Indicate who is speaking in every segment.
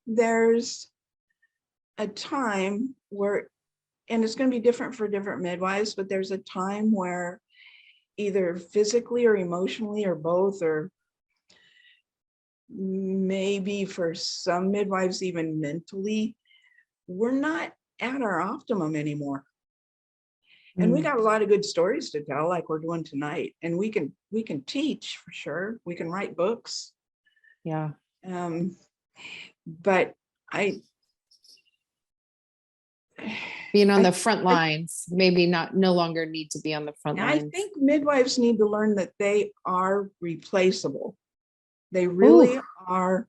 Speaker 1: there's a time where, and it's going to be different for different midwives, but there's a time where either physically or emotionally or both, or maybe for some midwives even mentally, we're not at our optimum anymore. And we got a lot of good stories to tell, like we're doing tonight. And we can teach for sure. We can write books.
Speaker 2: Yeah.
Speaker 1: But
Speaker 2: being on the front lines, maybe no longer need to be on the front lines.
Speaker 1: I think midwives need to learn that they are replaceable. They really are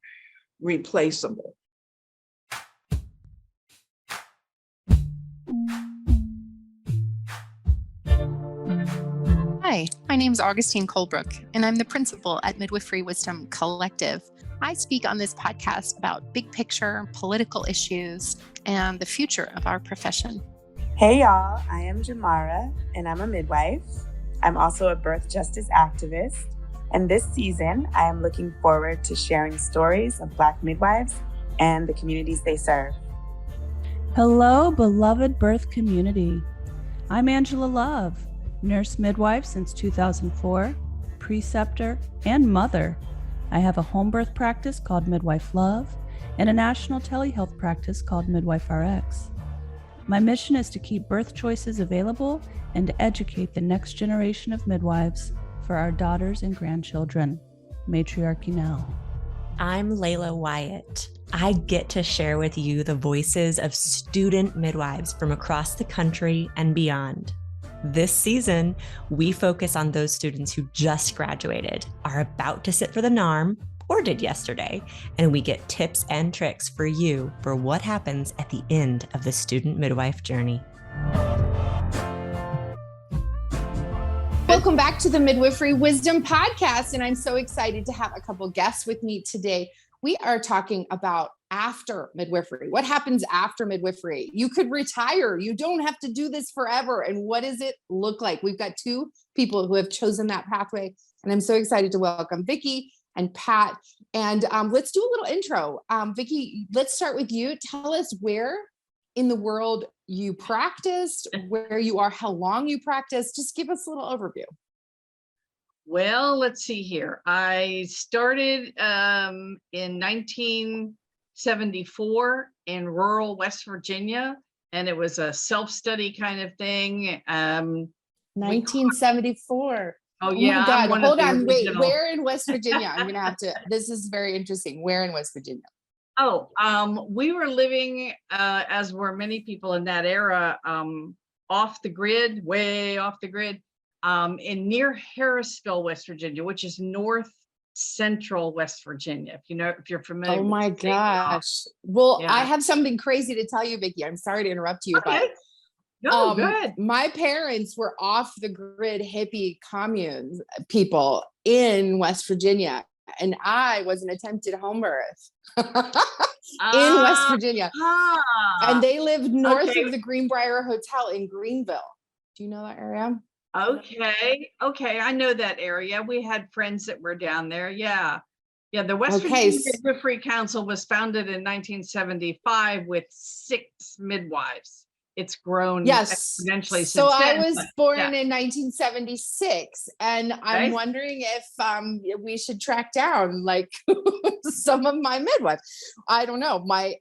Speaker 1: replaceable.
Speaker 3: Hi, my name is Augustine Colebrook, and I'm the principal at Midwifery Wisdom Collective. I speak on this podcast about big picture political issues and the future of our profession.
Speaker 4: Hey y'all, I am Jamara, and I'm a midwife. I'm also a birth justice activist, and this season I am looking forward to sharing stories of Black midwives and the communities they serve.
Speaker 5: Hello, beloved birth community. I'm Angela Love, nurse midwife since 2004, preceptor, and mother. I have a home birth practice called Midwife Love and a national telehealth practice called Midwife RX. My mission is to keep birth choices available and to educate the next generation of midwives for our daughters and grandchildren. Matriarchy now.
Speaker 6: I'm Layla Wyatt. I get to share with you the voices of student midwives from across the country and beyond. This season, we focus on those students who just graduated, are about to sit for the NARM, or did yesterday, and we get tips and tricks for you for what happens at the end of the student midwife journey.
Speaker 2: Welcome back to the Midwifery Wisdom Podcast, and I'm so excited to have a couple guests with me today. We are talking about after midwifery. What happens after midwifery? You could retire. You don't have to do this forever. And what does it look like? We've got two people who have chosen that pathway, and I'm so excited to welcome Vicki and Pat. And let's do a little intro. Vicki, let's start with you. Tell us where in the world you practiced, where you are, how long you practiced. Just give us a little overview.
Speaker 7: Well, let's see here. I started in 1974 in rural West Virginia, and it was a self-study kind of thing.
Speaker 2: 1974.
Speaker 7: Oh yeah.
Speaker 2: My God. Hold on. Wait, where in West Virginia? I'm going to have to, this is very interesting. Where in West Virginia?
Speaker 7: Oh, we were living, as were many people in that era, off the grid, way off the grid, in near Harrisville, West Virginia, which is north central West Virginia. If you're familiar.
Speaker 2: Oh my gosh. Well, yeah. I have something crazy to tell you, Vicki. I'm sorry to interrupt you, but
Speaker 7: no, good.
Speaker 2: My parents were off the grid hippie communes people in West Virginia, and I was an attempted home birth in West Virginia. And they lived north of the Greenbrier Hotel in Greenville. Do you know that area?
Speaker 7: Okay. I know that area. We had friends that were down there. Yeah. The West Virginia Midwifery Council was founded in 1975 with 6 midwives. It's grown exponentially since
Speaker 2: so
Speaker 7: then.
Speaker 2: I was born in 1976, and I'm wondering if we should track down like some of my midwives. I don't know. My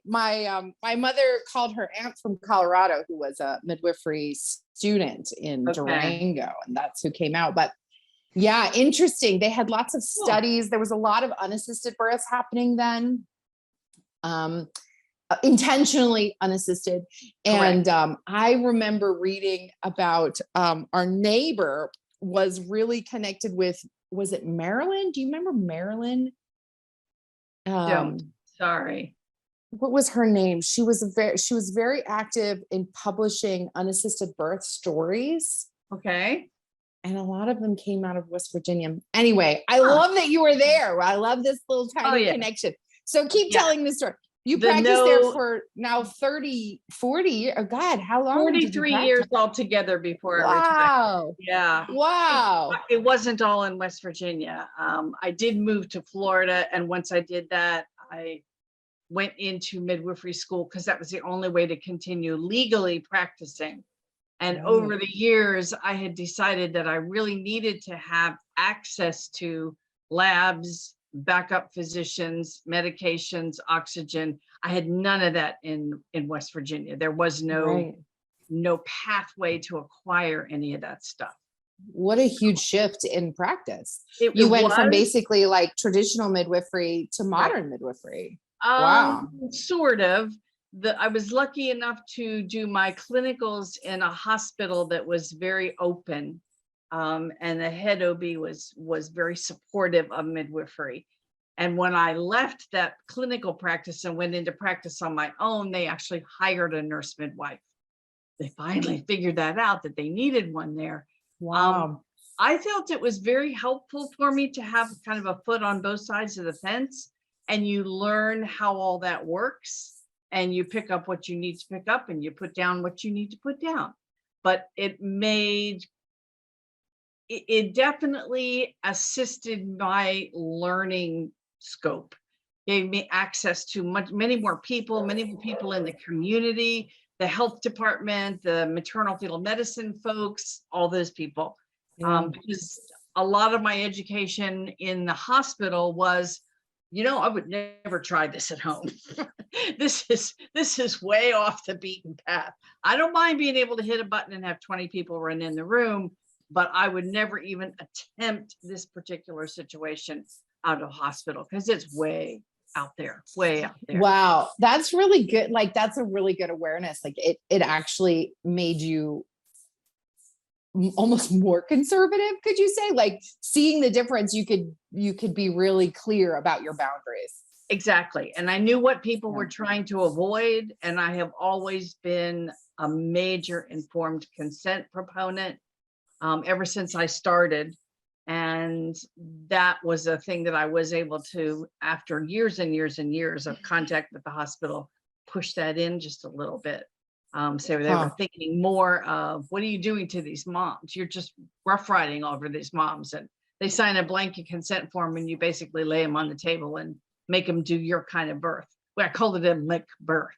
Speaker 2: mother called her aunt from Colorado, who was a midwifery student in Durango, and that's who came out. But yeah, interesting. They had lots of studies. There was a lot of unassisted births happening then. Intentionally unassisted. And I remember reading about our neighbor was really connected with, was it Marilyn? Do you remember Marilyn?
Speaker 7: Sorry.
Speaker 2: What was her name? She was very active in publishing unassisted birth stories.
Speaker 7: Okay.
Speaker 2: And a lot of them came out of West Virginia. Anyway, I love that you were there. I love this little tiny connection. So keep telling the story. You practiced there for now 40, oh God, how long?
Speaker 7: 43 years altogether before.
Speaker 2: Wow.
Speaker 7: Yeah.
Speaker 2: Wow.
Speaker 7: It wasn't all in West Virginia. I did move to Florida. And once I did that, I went into midwifery school because that was the only way to continue legally practicing. And over the years, I had decided that I really needed to have access to labs, backup physicians, medications, oxygen. I had none of that in West Virginia. There was no pathway to acquire any of that stuff.
Speaker 2: What a huge shift in practice.
Speaker 7: It
Speaker 2: You went from
Speaker 7: was,
Speaker 2: basically like traditional midwifery to modern midwifery. Wow.
Speaker 7: Sort of. I was lucky enough to do my clinicals in a hospital that was very open. And the head OB was very supportive of midwifery. And when I left that clinical practice and went into practice on my own, they actually hired a nurse midwife. They finally figured that out, that they needed one there.
Speaker 2: Wow.
Speaker 7: I felt it was very helpful for me to have kind of a foot on both sides of the fence, and you learn how all that works, and you pick up what you need to pick up, and you put down what you need to put down. But it definitely assisted my learning scope, gave me access to many more people in the community, the health department, the maternal fetal medicine folks, all those people. Because a lot of my education in the hospital was, I would never try this at home. This is way off the beaten path. I don't mind being able to hit a button and have 20 people run in the room, but I would never even attempt this particular situation out of hospital because it's way out there.
Speaker 2: Wow. That's really good. Like, that's a really good awareness. Like it actually made you almost more conservative. Could you say, like, seeing the difference, you could be really clear about your boundaries.
Speaker 7: Exactly. And I knew what people were trying to avoid. And I have always been a major informed consent proponent ever since I started. And that was a thing that I was able to, after years and years and years of contact with the hospital, push that in just a little bit. So they were thinking more of, what are you doing to these moms? You're just rough riding over these moms. And they sign a blanket consent form and you basically lay them on the table and make them do your kind of birth. Well, I called it a MIC birth.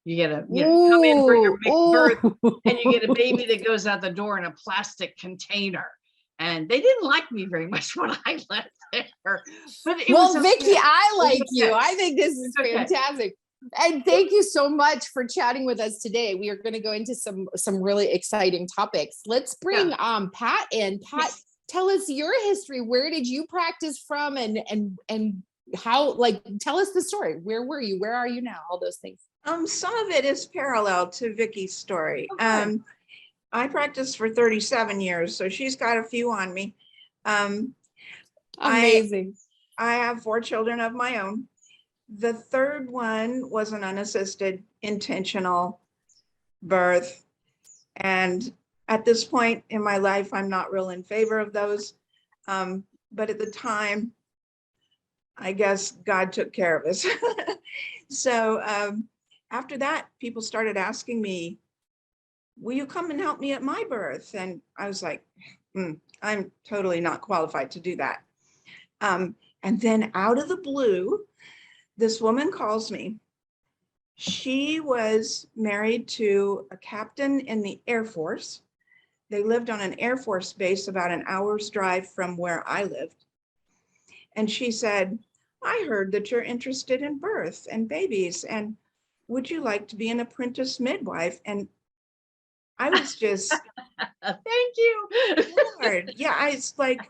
Speaker 7: You get come in for your MIC birth, and you get a baby that goes out the door in a plastic container. And they didn't like me very much when I left there. But
Speaker 2: Vicki, I like you. I think this is fantastic. And thank you so much for chatting with us today. We are going to go into some really exciting topics. Let's bring Pat in. Pat, tell us your history. Where did you practice from, and how, like, tell us the story. Where were you? Where are you now? All those things.
Speaker 1: Some of it is parallel to Vicki's story. Okay. I practiced for 37 years, so she's got a few on me.
Speaker 2: Amazing.
Speaker 1: I have 4 children of my own. The third one was an unassisted, intentional birth. And at this point in my life, I'm not real in favor of those. But at the time, I guess God took care of us. So after that, people started asking me, will you come and help me at my birth? And I was like, I'm totally not qualified to do that. And then out of the blue, this woman calls me. She was married to a captain in the Air Force. They lived on an Air Force base about an hour's drive from where I lived. And she said, I heard that you're interested in birth and babies, and would you like to be an apprentice midwife? And I was just,
Speaker 7: thank you.
Speaker 1: Lord. Yeah, it's like,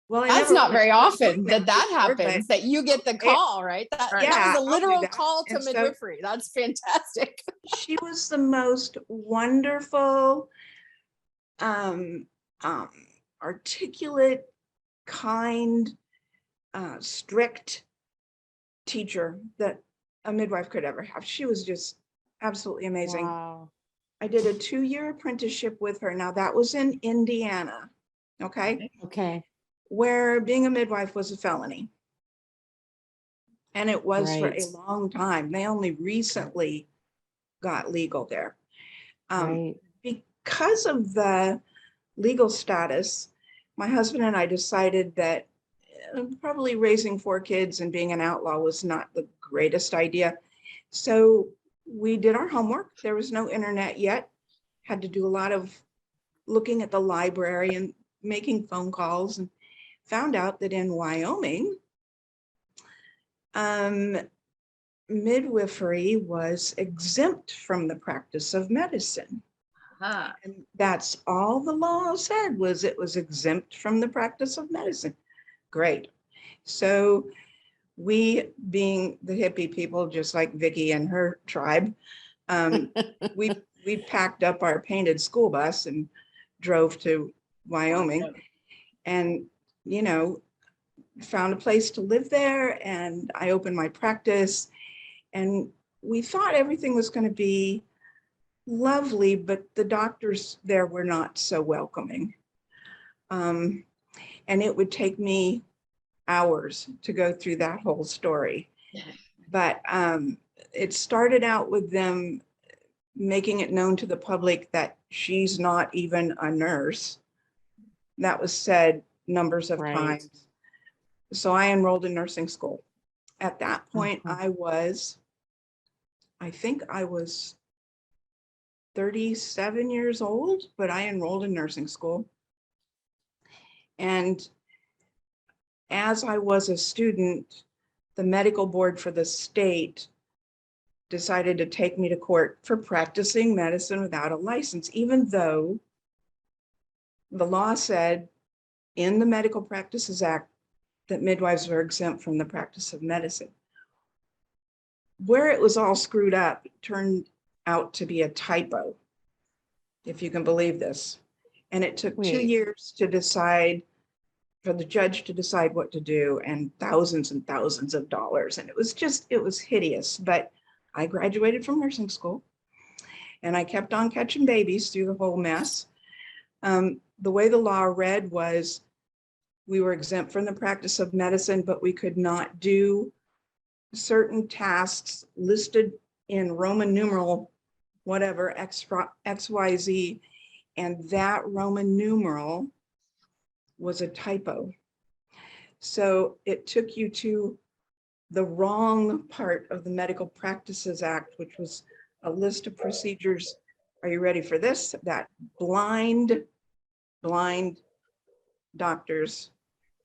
Speaker 1: well,
Speaker 2: that's not very often that happens, that you get the call, right? That was a literal call to midwifery. That's fantastic.
Speaker 1: She was the most wonderful, articulate, kind, strict teacher that a midwife could ever have. She was just absolutely amazing.
Speaker 2: Wow.
Speaker 1: I did a 2-year apprenticeship with her. Now that was in Indiana.
Speaker 2: Okay.
Speaker 1: Where being a midwife was a felony. And it was for a long time. They only recently got legal there. Because of the legal status, my husband and I decided that probably raising 4 kids and being an outlaw was not the greatest idea. So we did our homework. There was no internet yet. Had to do a lot of looking at the library and making phone calls, and found out that in Wyoming, midwifery was exempt from the practice of medicine. And that's all the law said, was it was exempt from the practice of medicine. Great. So we, being the hippie people, just like Vicki and her tribe, we packed up our painted school bus and drove to Wyoming, and, you know, found a place to live there, and I opened my practice, and we thought everything was going to be lovely, but the doctors there were not so welcoming. And it would take me hours to go through that whole story. But it started out with them making it known to the public that she's not even a nurse. That was said numbers of times. So I enrolled in nursing school. At that point, I think I was 37 years old, but I enrolled in nursing school. And as I was a student, the medical board for the state decided to take me to court for practicing medicine without a license, even though the law said in the Medical Practices Act that midwives were exempt from the practice of medicine. Where it was all screwed up turned out to be a typo, if you can believe this. And it took 2 years to decide, for the judge to decide what to do, and thousands of dollars. And it was hideous. But I graduated from nursing school, and I kept on catching babies through the whole mess. The way the law read was we were exempt from the practice of medicine, but we could not do certain tasks listed in Roman numeral, whatever, XYZ, and that Roman numeral was a typo. So it took you to the wrong part of the Medical Practices Act, which was a list of procedures. Are you ready for this? That blind doctors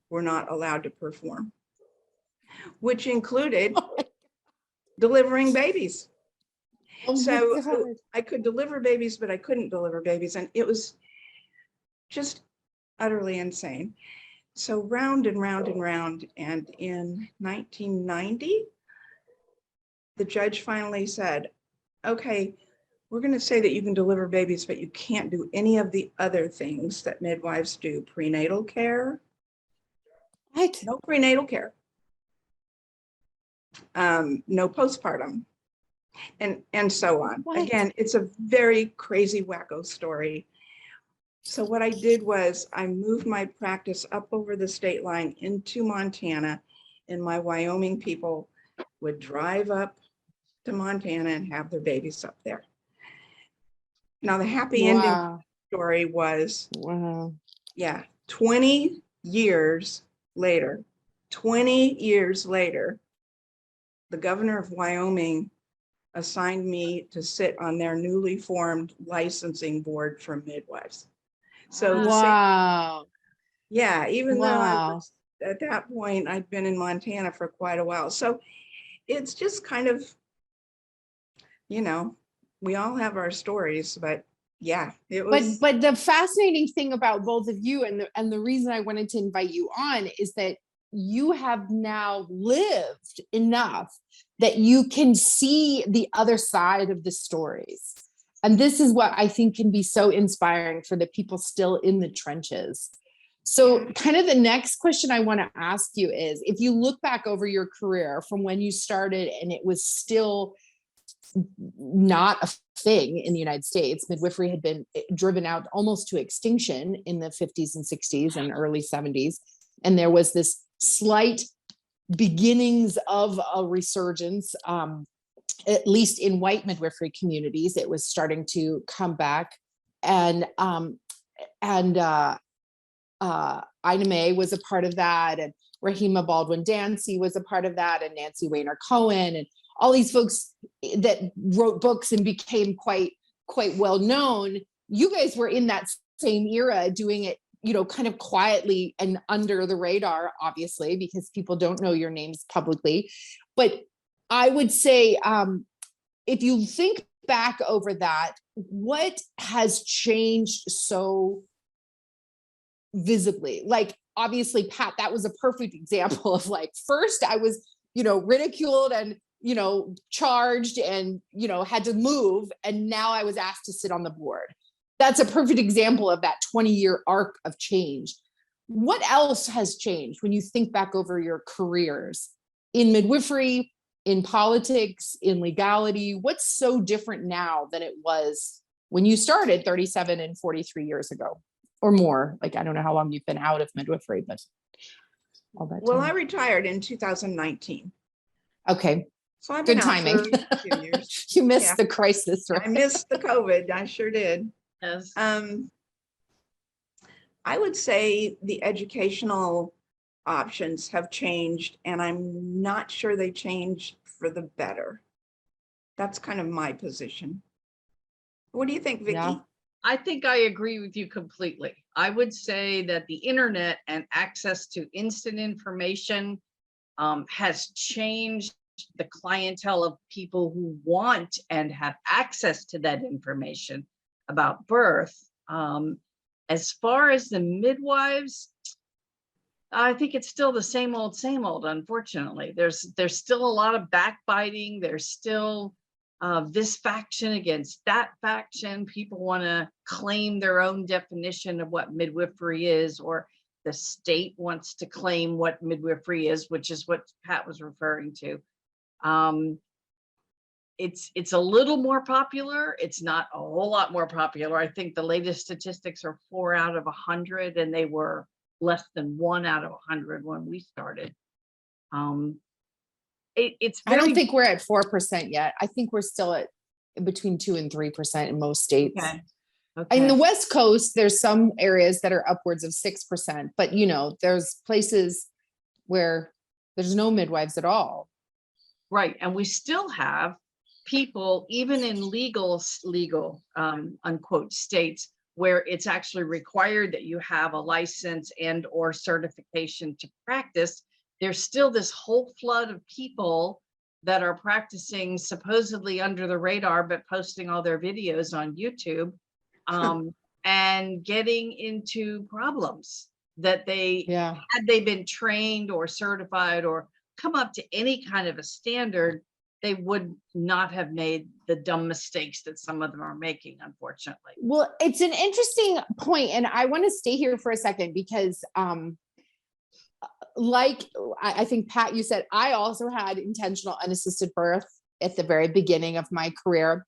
Speaker 1: were not allowed to perform, which included delivering babies. So I could deliver babies, but I couldn't deliver babies. And it was just utterly insane. So round and round and round. And in 1990, the judge finally said, okay, we're going to say that you can deliver babies, but you can't do any of the other things that midwives do. Prenatal care. What? No prenatal care. No postpartum. And so on. What? Again, it's a very crazy, wacko story. So what I did was I moved my practice up over the state line into Montana, and my Wyoming people would drive up to Montana and have their babies up there. Now, the happy ending of the story was, 20 years later, the governor of Wyoming assigned me to sit on their newly formed licensing board for midwives. So even though I was, at that point, I'd been in Montana for quite a while. So it's just kind of, you know, we all have our stories, but yeah, it was.
Speaker 2: But the fascinating thing about both of you, and the reason I wanted to invite you on, is that you have now lived enough that you can see the other side of the stories. And this is what I think can be so inspiring for the people still in the trenches. So kind of the next question I want to ask you is, if you look back over your career from when you started and it was still not a thing in the United States, midwifery had been driven out almost to extinction in the 50s and 60s and early 70s. And there was this slight beginnings of a resurgence, at least in white midwifery communities. It was starting to come back, and Ina May was a part of that, and Rahima Baldwin Dancy was a part of that, and Nancy Weiner Cohen, and all these folks that wrote books and became quite well known. You guys were in that same era doing it, kind of quietly and under the radar, obviously, because people don't know your names publicly. But I would say, if you think back over that, what has changed so visibly? Like, obviously, Pat, that was a perfect example of like, first I was, ridiculed and, charged and, had to move. And now I was asked to sit on the board. That's a perfect example of that 20-year arc of change. What else has changed when you think back over your careers in midwifery, in politics, in legality? What's so different now than it was when you started 37 and 43 years ago or more? Like, I don't know how long you've been out of midwifery, but all that
Speaker 1: Well,
Speaker 2: time.
Speaker 1: I retired in 2019.
Speaker 2: Okay.
Speaker 1: So I've been
Speaker 2: Good
Speaker 1: out
Speaker 2: timing.
Speaker 1: for a few years.
Speaker 2: You missed
Speaker 1: Yeah.
Speaker 2: the crisis, right?
Speaker 1: I missed the COVID. I sure did.
Speaker 7: Yes.
Speaker 1: I would say the educational options have changed, and I'm not sure they changed for the better. That's kind of my position. What do you think, Vicki?
Speaker 2: Yeah.
Speaker 7: I think I agree with you completely. I would say that the internet and access to instant information has changed the clientele of people who want and have access to that information about birth. As far as the midwives, I think it's still the same old, unfortunately. There's still a lot of backbiting. There's still this faction against that faction. People want to claim their own definition of what midwifery is, or the state wants to claim what midwifery is, which is what Pat was referring to. It's a little more popular. It's not a whole lot more popular. I think the latest statistics are 4 out of 100, and they were less than 1 out of 100 when we started. It's
Speaker 2: I don't think we're at 4% yet. I think we're still at between 2 and 3% in most states.
Speaker 7: Okay.
Speaker 2: In the West Coast, there's some areas that are upwards of 6%, but there's places where there's no midwives at all.
Speaker 7: Right. And we still have people, even in legal unquote states, where it's actually required that you have a license and or certification to practice. There's still this whole flood of people that are practicing supposedly under the radar, but posting all their videos on YouTube, and getting into problems that had they been trained or certified or come up to any kind of a standard, they would not have made the dumb mistakes that some of them are making, unfortunately.
Speaker 2: Well, it's an interesting point, and I want to stay here for a second because like I think, Pat, you said, I also had intentional unassisted birth at the very beginning of my career.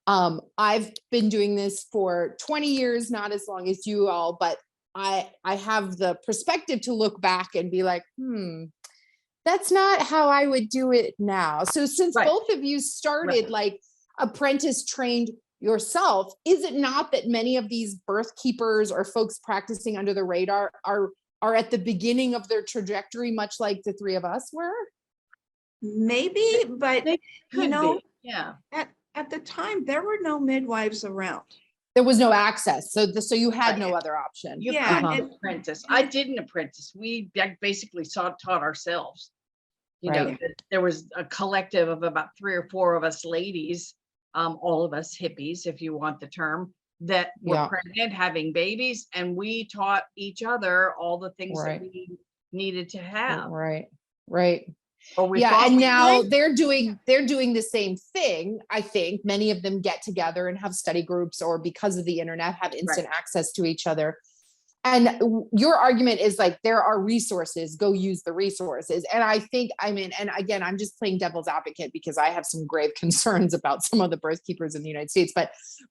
Speaker 2: I've been doing this for 20 years, not as long as you all, but I have the perspective to look back and be like, that's not how I would do it now. So since both of you started like apprentice trained yourself, is it not that many of these birth keepers or folks practicing under the radar are at the beginning of their trajectory, much like the three of us were?
Speaker 1: Maybe, but
Speaker 7: yeah.
Speaker 1: At the time, there were no midwives around.
Speaker 2: There was no access. So you had no other option.
Speaker 7: Apprentice. I didn't apprentice. We basically taught ourselves. There was a collective of about 3 or 4 of us ladies, all of us hippies, if you want the term, that were pregnant, having babies, and we taught each other all the things that we needed to have.
Speaker 2: Right.
Speaker 7: And
Speaker 2: now they're doing the same thing. I think many of them get together and have study groups, or because of the internet have instant access to each other. And your argument is like, there are resources, go use the resources. And I think, and again, I'm just playing devil's advocate because I have some grave concerns about some of the birth keepers in the United States,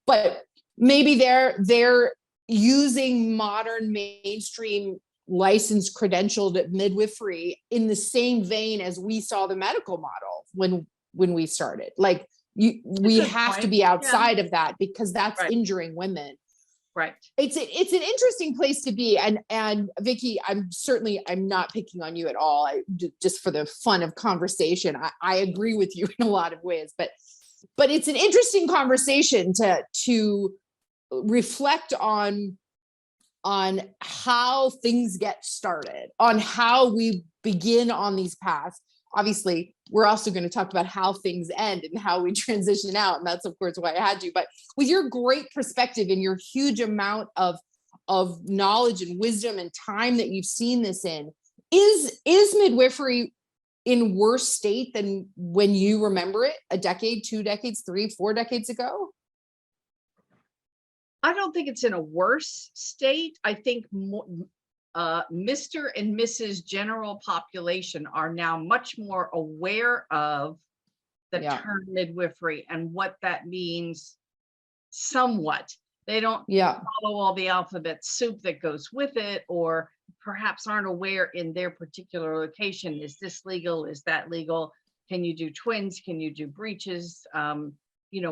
Speaker 2: but maybe they're using modern mainstream licensed credentialed midwifery in the same vein as we saw the medical model when we started. Like we have to be outside of that because that's injuring women.
Speaker 7: Right.
Speaker 2: It's an interesting place to be. And Vicki, I'm not picking on you at all. Just for the fun of conversation, I agree with you in a lot of ways, but it's an interesting conversation to reflect on how things get started, on how we begin on these paths. Obviously, we're also going to talk about how things end and how we transition out. And that's, of course, why I had you. But with your great perspective and your huge amount of knowledge and wisdom and time that you've seen this in, is midwifery in worse state than when you remember it a decade, 2 decades, 3, 4 decades ago?
Speaker 7: I don't think it's in a worse state. I think Mr. and Mrs. general population are now much more aware of the term midwifery and what that means somewhat. They don't follow all the alphabet soup that goes with it, or perhaps aren't aware in their particular location. Is this legal? Is that legal? Can you do twins? Can you do breeches? Do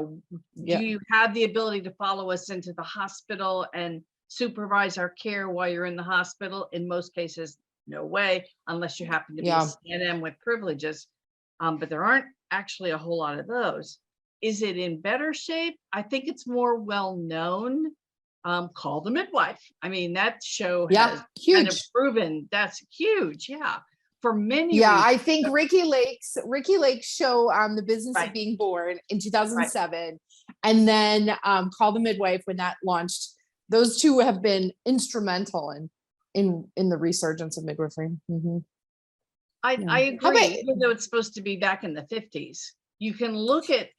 Speaker 7: you have the ability to follow us into the hospital and supervise our care while you're in the hospital? In most cases, no way, unless you happen to be a CNM with privileges. But there aren't actually a whole lot of those. Is it in better shape? I think it's more well known. Call the Midwife. I mean, that show has kind of proven that's huge. Yeah. For many reasons.
Speaker 2: I think Ricky Lake's show on The Business of Being Born in 2007, and then Call the Midwife when that launched. Those two have been instrumental in the resurgence of midwifery. Mm-hmm.
Speaker 7: I agree, even though it's supposed to be back in the 50s. You can look at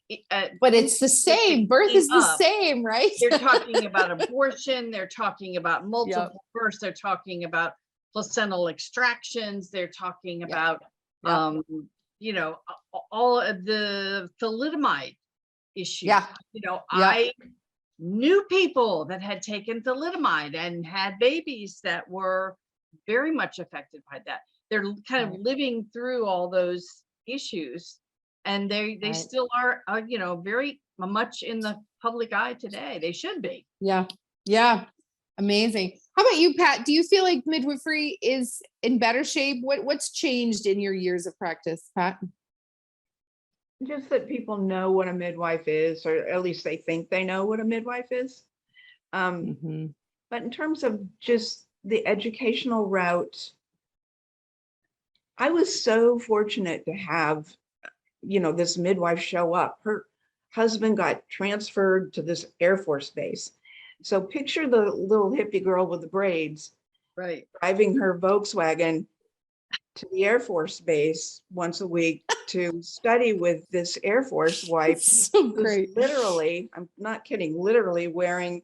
Speaker 2: but it's the same. Birth is the same, right?
Speaker 7: They're talking about abortion. They're talking about multiple births. They're talking about placental extractions. They're talking about, all of the thalidomide issue. I knew people that had taken thalidomide and had babies that were very much affected by that. They're kind of living through all those issues, and they still are, very much in the public eye today. They should be.
Speaker 2: Yeah. Amazing. How about you, Pat? Do you feel like midwifery is in better shape? What's changed in your years of practice, Pat?
Speaker 1: Just that people know what a midwife is, or at least they think they know what a midwife is. But in terms of just the educational route, I was so fortunate to have, this midwife show up. Her husband got transferred to this Air Force base. So picture the little hippie girl with the braids, driving her Volkswagen to the Air Force base once a week to study with this Air Force wife.
Speaker 2: So great.
Speaker 1: Literally, I'm not kidding, literally wearing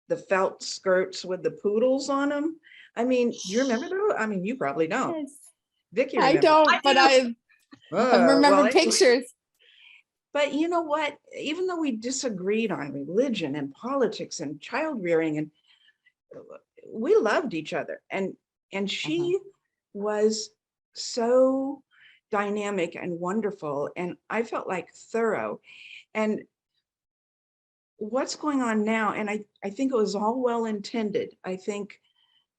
Speaker 1: the felt skirts with the poodles on them. I mean, do you remember those? I mean, you probably don't.
Speaker 2: Yes.
Speaker 1: Vicki,
Speaker 2: I don't, but I remember pictures.
Speaker 1: But you know what? Even though we disagreed on religion and politics and child rearing, and we loved each other, and she was so dynamic and wonderful, and I felt like thorough. And what's going on now, and I think it was all well intended. I think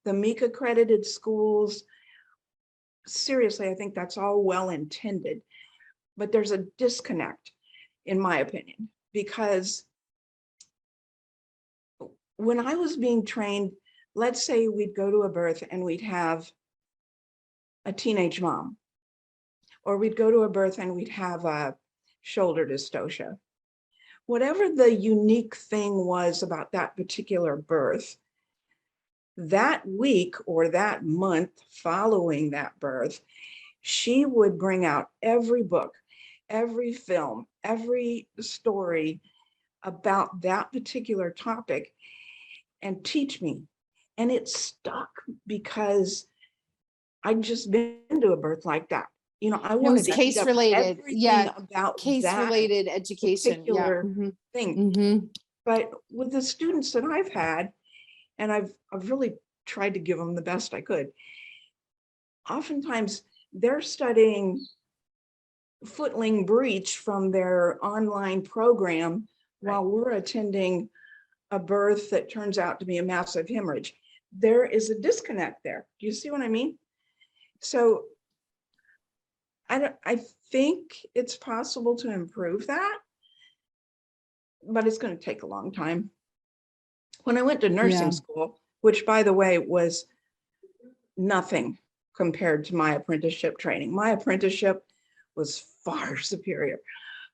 Speaker 1: the MEC accredited schools, seriously, I think that's all well intended, but there's a disconnect, in my opinion, because when I was being trained, let's say we'd go to a birth and we'd have a teenage mom, or we'd go to a birth and we'd have a shoulder dystocia. Whatever the unique thing was about that particular birth, that week or that month following that birth, she would bring out every book, every film, every story about that particular topic and teach me. And it stuck because I'd just been to a birth like that. I wanted to
Speaker 2: case related,
Speaker 1: about
Speaker 2: case related education,
Speaker 1: thing. But with the students that I've had, and I've really tried to give them the best I could, oftentimes they're studying footling breech from their online program while we're attending a birth that turns out to be a massive hemorrhage. There is a disconnect there. Do you see what I mean? So I think it's possible to improve that, but it's going to take a long time. When I went to nursing school, which by the way was nothing compared to my apprenticeship training, my apprenticeship was far superior.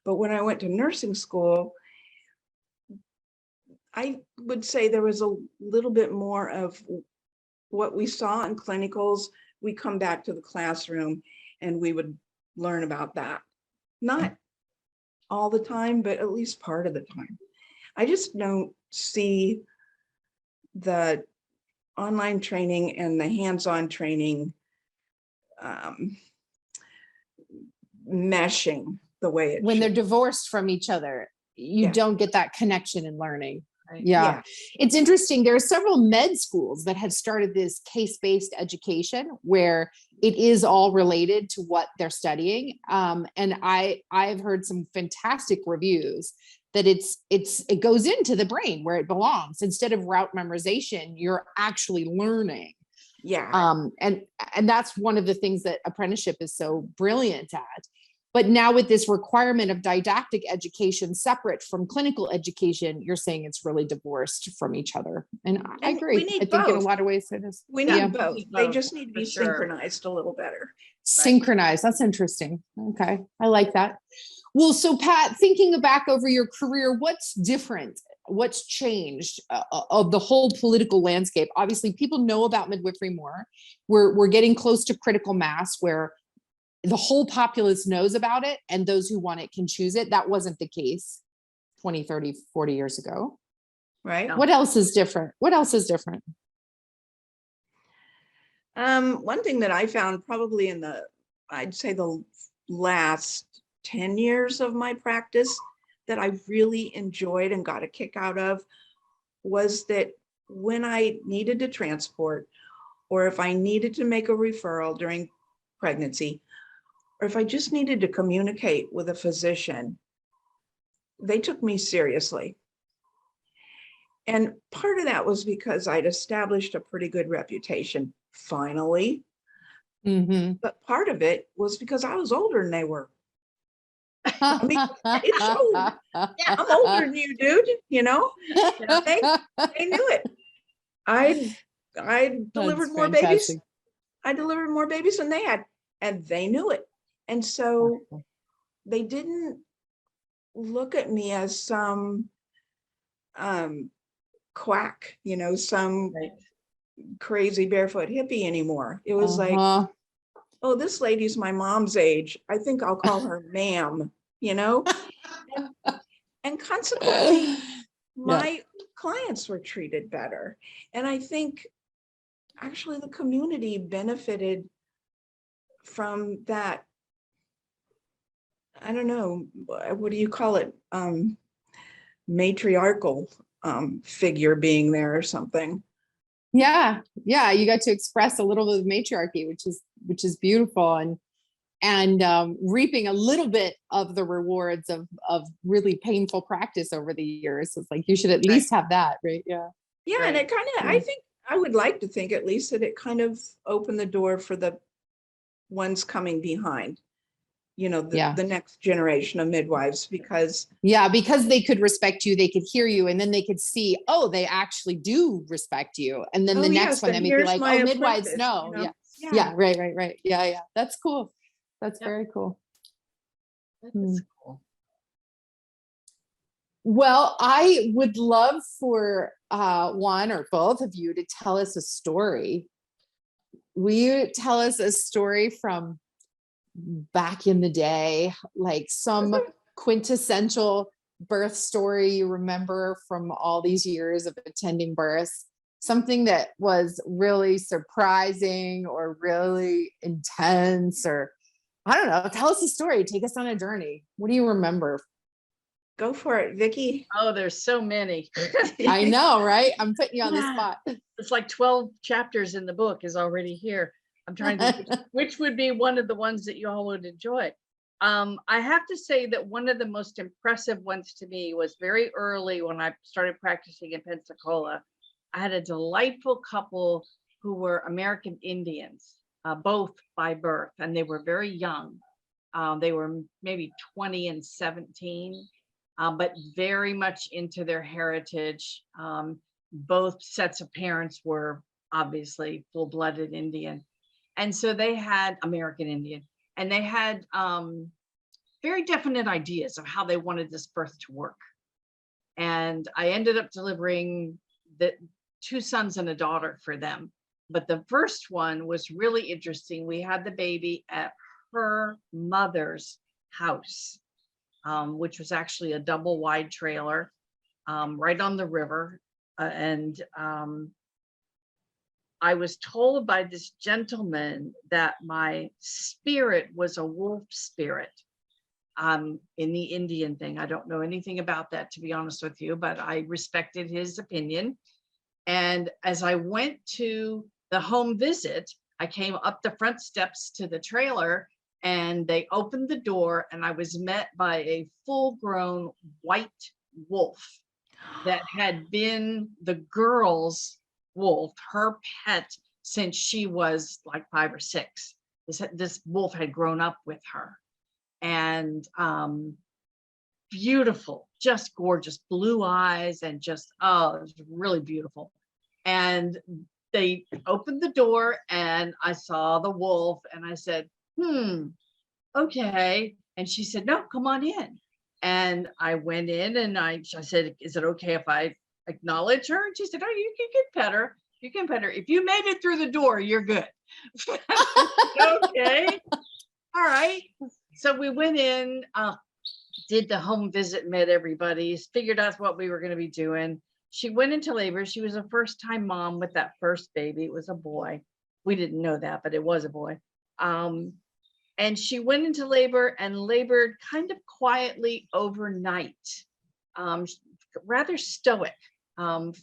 Speaker 1: But when I went to nursing school, I would say there was a little bit more of what we saw in clinicals. We come back to the classroom and we would learn about that. Not all the time, but at least part of the time. I just don't see the online training and the hands-on training meshing the way it
Speaker 2: when
Speaker 1: should.
Speaker 2: they're divorced from each other, you don't get that connection in learning.
Speaker 7: Right.
Speaker 2: Yeah. It's interesting. There are several med schools that have started this case-based education where it is all related to what they're studying. And I've heard some fantastic reviews that it goes into the brain where it belongs. Instead of route memorization, you're actually learning.
Speaker 1: Yeah.
Speaker 2: And that's one of the things that apprenticeship is so brilliant at. But now with this requirement of didactic education separate from clinical education, you're saying it's really divorced from each other. And I agree.
Speaker 1: We need
Speaker 2: I think in a
Speaker 1: both.
Speaker 2: lot of ways it is.
Speaker 1: We need
Speaker 2: Yeah.
Speaker 1: both.
Speaker 7: Need
Speaker 1: They
Speaker 7: both,
Speaker 1: just need to
Speaker 7: for
Speaker 1: be
Speaker 7: sure.
Speaker 1: synchronized a little better.
Speaker 2: Synchronized. That's interesting. Okay. I like that. Well, so Pat, thinking back over your career, what's different? What's changed of the whole political landscape? Obviously, people know about midwifery more. We're getting close to critical mass where the whole populace knows about it and those who want it can choose it. That wasn't the case 20, 30, 40 years ago.
Speaker 1: Right.
Speaker 7: No.
Speaker 2: What else is different? What else is different?
Speaker 1: One thing that I found probably in I'd say the last 10 years of my practice that I really enjoyed and got a kick out of was that when I needed to transport, or if I needed to make a referral during pregnancy, or if I just needed to communicate with a physician, they took me seriously. And part of that was because I'd established a pretty good reputation, finally.
Speaker 2: Mm-hmm.
Speaker 1: But part of it was because I was older than they were. I mean, it showed. Yeah, I'm older than you, dude. You know, they knew it. I delivered more babies. I delivered more babies than they had, and they knew it. And so they didn't look at me as some quack, you know, some crazy barefoot hippie anymore. It was like, oh, this lady's my mom's age. I think I'll call her ma'am, you know? And consequently, my clients were treated better. And I think actually the community benefited from that. I don't know, what do you call it? Matriarchal figure being there or something.
Speaker 2: Yeah. You got to express a little bit of matriarchy, which is beautiful, and reaping a little bit of the rewards of really painful practice over the years. It's like you should at least have that, right? Yeah.
Speaker 1: Yeah,
Speaker 7: Right.
Speaker 1: and it kind of, I think I would like to think at least that it kind of opened the door for the ones coming behind, you know, the next generation of midwives, because
Speaker 2: they could respect you, they could hear you, and then they could see, oh, they actually do respect you, and then the next one, they may be like, oh, midwives know.
Speaker 1: You know?
Speaker 2: Yeah, right. Yeah, that's cool. That's very cool.
Speaker 7: That's cool.
Speaker 2: Well, I would love for one or both of you to tell us a story. Will you tell us a story from back in the day, like some quintessential birth story you remember from all these years of attending births? Something that was really surprising or really intense, or I don't know, tell us a story. Take us on a journey. What do you remember?
Speaker 1: Go for it, Vicki.
Speaker 7: Oh, there's so many.
Speaker 2: I know, right? I'm putting you on the spot.
Speaker 7: It's like 12 chapters in the book is already here. I'm trying to which would be one of the ones that you all would enjoy. I have to say that one of the most impressive ones to me was very early when I started practicing in Pensacola. I had a delightful couple who were American Indians, both by birth, and they were very young. They were maybe 20 and 17, but very much into their heritage. Both sets of parents were obviously full-blooded Indian. And so they had American Indian, and they had very definite ideas of how they wanted this birth to work. And I ended up delivering the 2 sons and a daughter for them. But the first one was really interesting. We had the baby at her mother's house, which was actually a double wide trailer right on the river. And I was told by this gentleman that my spirit was a wolf spirit. In the Indian thing. I don't know anything about that, to be honest with you, but I respected his opinion. And as I went to the home visit, I came up the front steps to the trailer, and they opened the door, and I was met by a full-grown white wolf that had been the girl's wolf, her pet, since she was like 5 or 6. This wolf had grown up with her. And beautiful, just gorgeous, blue eyes, and just, oh, it was really beautiful. And they opened the door, and I saw the wolf, and I said, okay. And she said, no, come on in. And I went in, and I said, is it okay if I acknowledge her? And she said, oh, you can pet her. You can pet her. If you made it through the door, you're good. Okay. All right. So we went in, did the home visit, met everybody, figured out what we were going to be doing. She went into labor. She was a first-time mom with that first baby. It was a boy. We didn't know that, but it was a boy. And she went into labor and labored kind of quietly overnight, rather stoic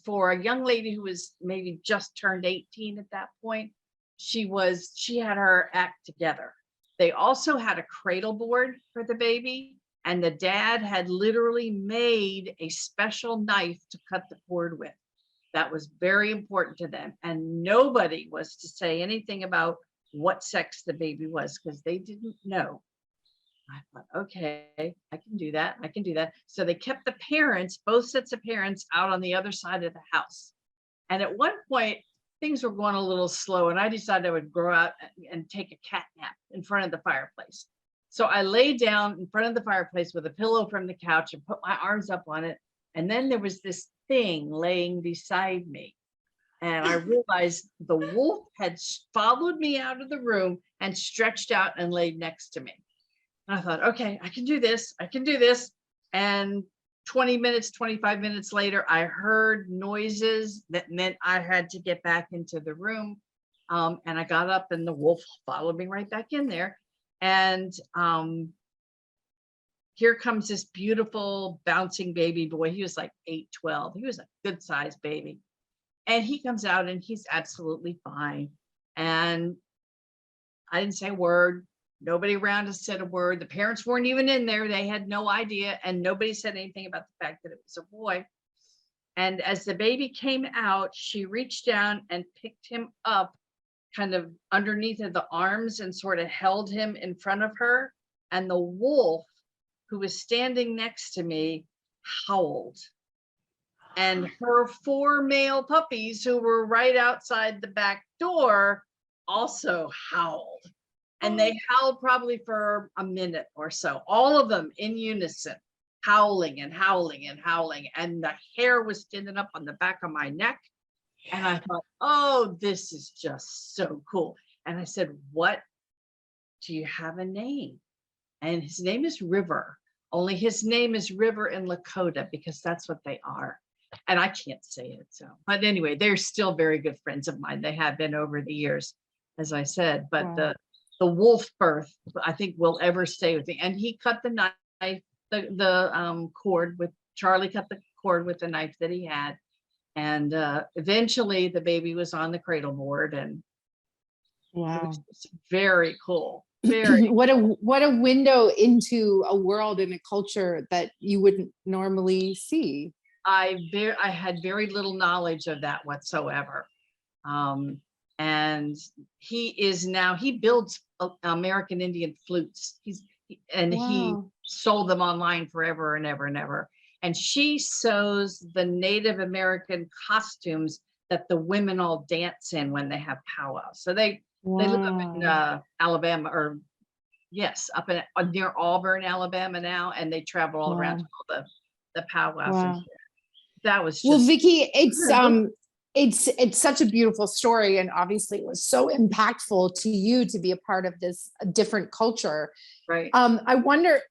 Speaker 7: for a young lady who was maybe just turned 18 at that point. She had her act together. They also had a cradle board for the baby, and the dad had literally made a special knife to cut the cord with. That was very important to them. And nobody was to say anything about what sex the baby was, because they didn't know. I thought, okay, I can do that. I can do that. So they kept the parents, both sets of parents, out on the other side of the house. And at one point, things were going a little slow, and I decided I would go out and take a cat nap in front of the fireplace. So I lay down in front of the fireplace with a pillow from the couch and put my arms up on it. And then there was this thing laying beside me. And I realized the wolf had followed me out of the room and stretched out and laid next to me. And I thought, okay, I can do this. I can do this. And 20 minutes, 25 minutes later, I heard noises that meant I had to get back into the room. And I got up, and the wolf followed me right back in there. And here comes this beautiful bouncing baby boy. He was like 8, 12. He was a good sized baby. And he comes out, and he's absolutely fine. And I didn't say a word. Nobody around us said a word. The parents weren't even in there. They had no idea. And nobody said anything about the fact that it was a boy. And as the baby came out, she reached down and picked him up kind of underneath of the arms and sort of held him in front of her. And the wolf, who was standing next to me, howled. And her 4 male puppies, who were right outside the back door, also howled. And they howled probably for a minute or so, all of them in unison, howling and howling and howling. And the hair was standing up on the back of my neck. And I thought, oh, this is just so cool. And I said, what, do you have a name? And his name is River. Only his name is River in Lakota, because that's what they are. And I can't say it. So, but anyway, they're still very good friends of mine. They have been over the years, as I said, but
Speaker 2: Wow.
Speaker 7: the wolf birth, I think, will ever stay with me. And he cut the knife, the cord with, Charlie cut the cord with the knife that he had. And eventually the baby was on the cradle board, and it
Speaker 2: Wow.
Speaker 7: was just very cool. Very.
Speaker 2: what a window into a world and a culture that you wouldn't normally see.
Speaker 7: I had very little knowledge of that whatsoever. And he builds American Indian flutes. He
Speaker 2: Wow.
Speaker 7: sold them online forever and ever and ever. And she sews the Native American costumes that the women all dance in when they have powwows. So they live up in Alabama, or yes, up in near Auburn, Alabama now, and they travel all around to all the powwows.
Speaker 2: Wow.
Speaker 7: And that was just,
Speaker 2: Well, Vicki, it's such a beautiful story, and obviously it was so impactful to you to be a part of this different culture.
Speaker 7: right.
Speaker 2: I wonder,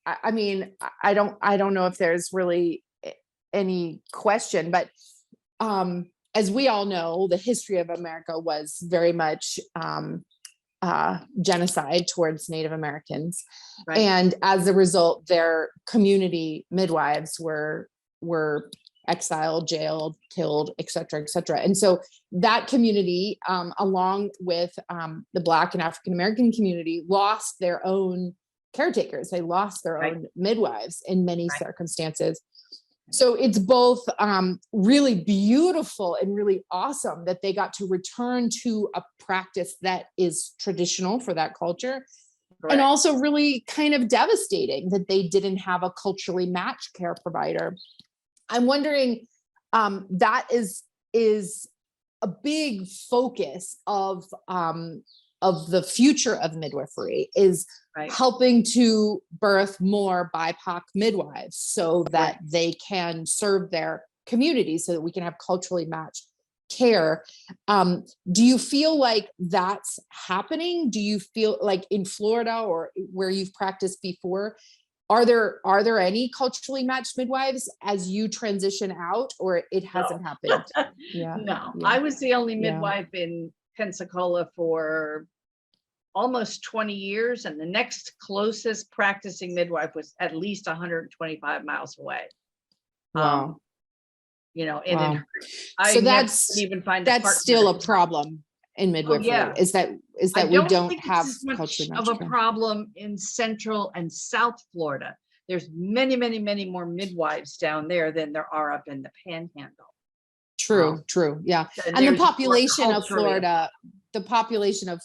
Speaker 2: I mean, I don't know if there's really any question, but as we all know, the history of America was very much genocide towards Native Americans.
Speaker 7: Right.
Speaker 2: And as a result, their community midwives were exiled, jailed, killed, et cetera, et cetera. And so that community, along with the Black and African American community, lost their own caretakers. They lost their
Speaker 7: Right.
Speaker 2: own midwives in many
Speaker 7: Right.
Speaker 2: circumstances. So it's both really beautiful and really awesome that they got to return to a practice that is traditional for that culture.
Speaker 7: Correct.
Speaker 2: And also really kind of devastating that they didn't have a culturally matched care provider. I'm wondering, that is a big focus of the future of midwifery, is
Speaker 7: Right.
Speaker 2: helping to birth more BIPOC midwives so that they can serve their community, so that we can have culturally matched care. Do you feel like that's happening? Do you feel like in Florida or where you've practiced before, are there any culturally matched midwives as you transition out, or it hasn't happened? Yeah.
Speaker 7: No,
Speaker 2: Yeah.
Speaker 7: I was the only
Speaker 2: Yeah.
Speaker 7: midwife in Pensacola for almost 20 years, and the next closest practicing midwife was at least 125 miles away.
Speaker 2: Wow.
Speaker 7: And
Speaker 2: Wow.
Speaker 7: then I
Speaker 2: So
Speaker 7: never
Speaker 2: that's
Speaker 7: could even find a
Speaker 2: that's
Speaker 7: partner.
Speaker 2: still a problem in midwifery.
Speaker 7: yeah.
Speaker 2: Is that
Speaker 7: I
Speaker 2: we don't
Speaker 7: think
Speaker 2: have
Speaker 7: it's as much
Speaker 2: culturally
Speaker 7: of
Speaker 2: matched
Speaker 7: a
Speaker 2: care.
Speaker 7: problem in Central and South Florida. There's many, many, many more midwives down there than there are up in the Panhandle.
Speaker 2: True. Yeah.
Speaker 7: And
Speaker 2: And the
Speaker 7: there's more
Speaker 2: population of
Speaker 7: culturally-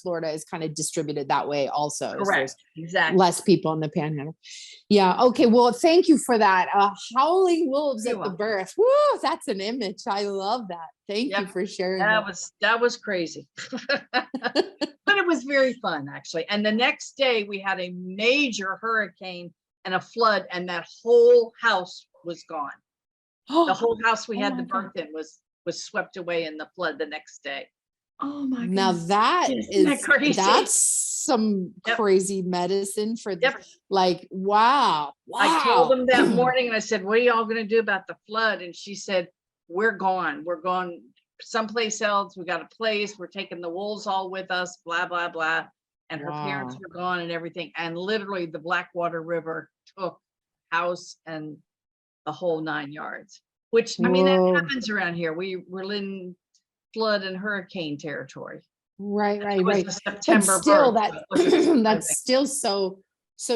Speaker 2: Florida is kind of distributed that way also. So
Speaker 7: Correct.
Speaker 2: there's
Speaker 7: Exactly.
Speaker 2: less people in the Panhandle. Yeah. Okay. Well, thank you for that. Howling wolves
Speaker 7: You're
Speaker 2: at the
Speaker 7: welcome.
Speaker 2: birth. Woo! That's an image. I love that. Thank you
Speaker 7: Yep.
Speaker 2: for sharing
Speaker 7: That
Speaker 2: that.
Speaker 7: was crazy. But it was very fun, actually. And the next day we had a major hurricane and a flood, and that whole house was gone. The whole house we
Speaker 2: Oh
Speaker 7: had
Speaker 2: my
Speaker 7: the birth in was swept away in the flood the next day.
Speaker 1: Oh my
Speaker 2: Now
Speaker 1: goodness.
Speaker 2: that
Speaker 7: Isn't that crazy?
Speaker 2: that's some
Speaker 7: Yep.
Speaker 2: crazy medicine for the,
Speaker 7: Yep.
Speaker 2: like, wow.
Speaker 7: I told them that morning, and I said, what are y'all going to do about the flood? And she said, we're gone. We're going someplace else. We got a place. We're taking the wolves all with us, blah, blah, blah. And her parents
Speaker 2: Wow.
Speaker 7: were gone and everything. And literally the Blackwater River took house and the whole 9 yards, which, I mean,
Speaker 2: Whoa.
Speaker 7: that happens around here. We're in flood and hurricane territory.
Speaker 2: Right.
Speaker 7: It was a
Speaker 2: But
Speaker 7: September
Speaker 2: still,
Speaker 7: birth,
Speaker 2: that
Speaker 7: so it wasn't
Speaker 2: that's still so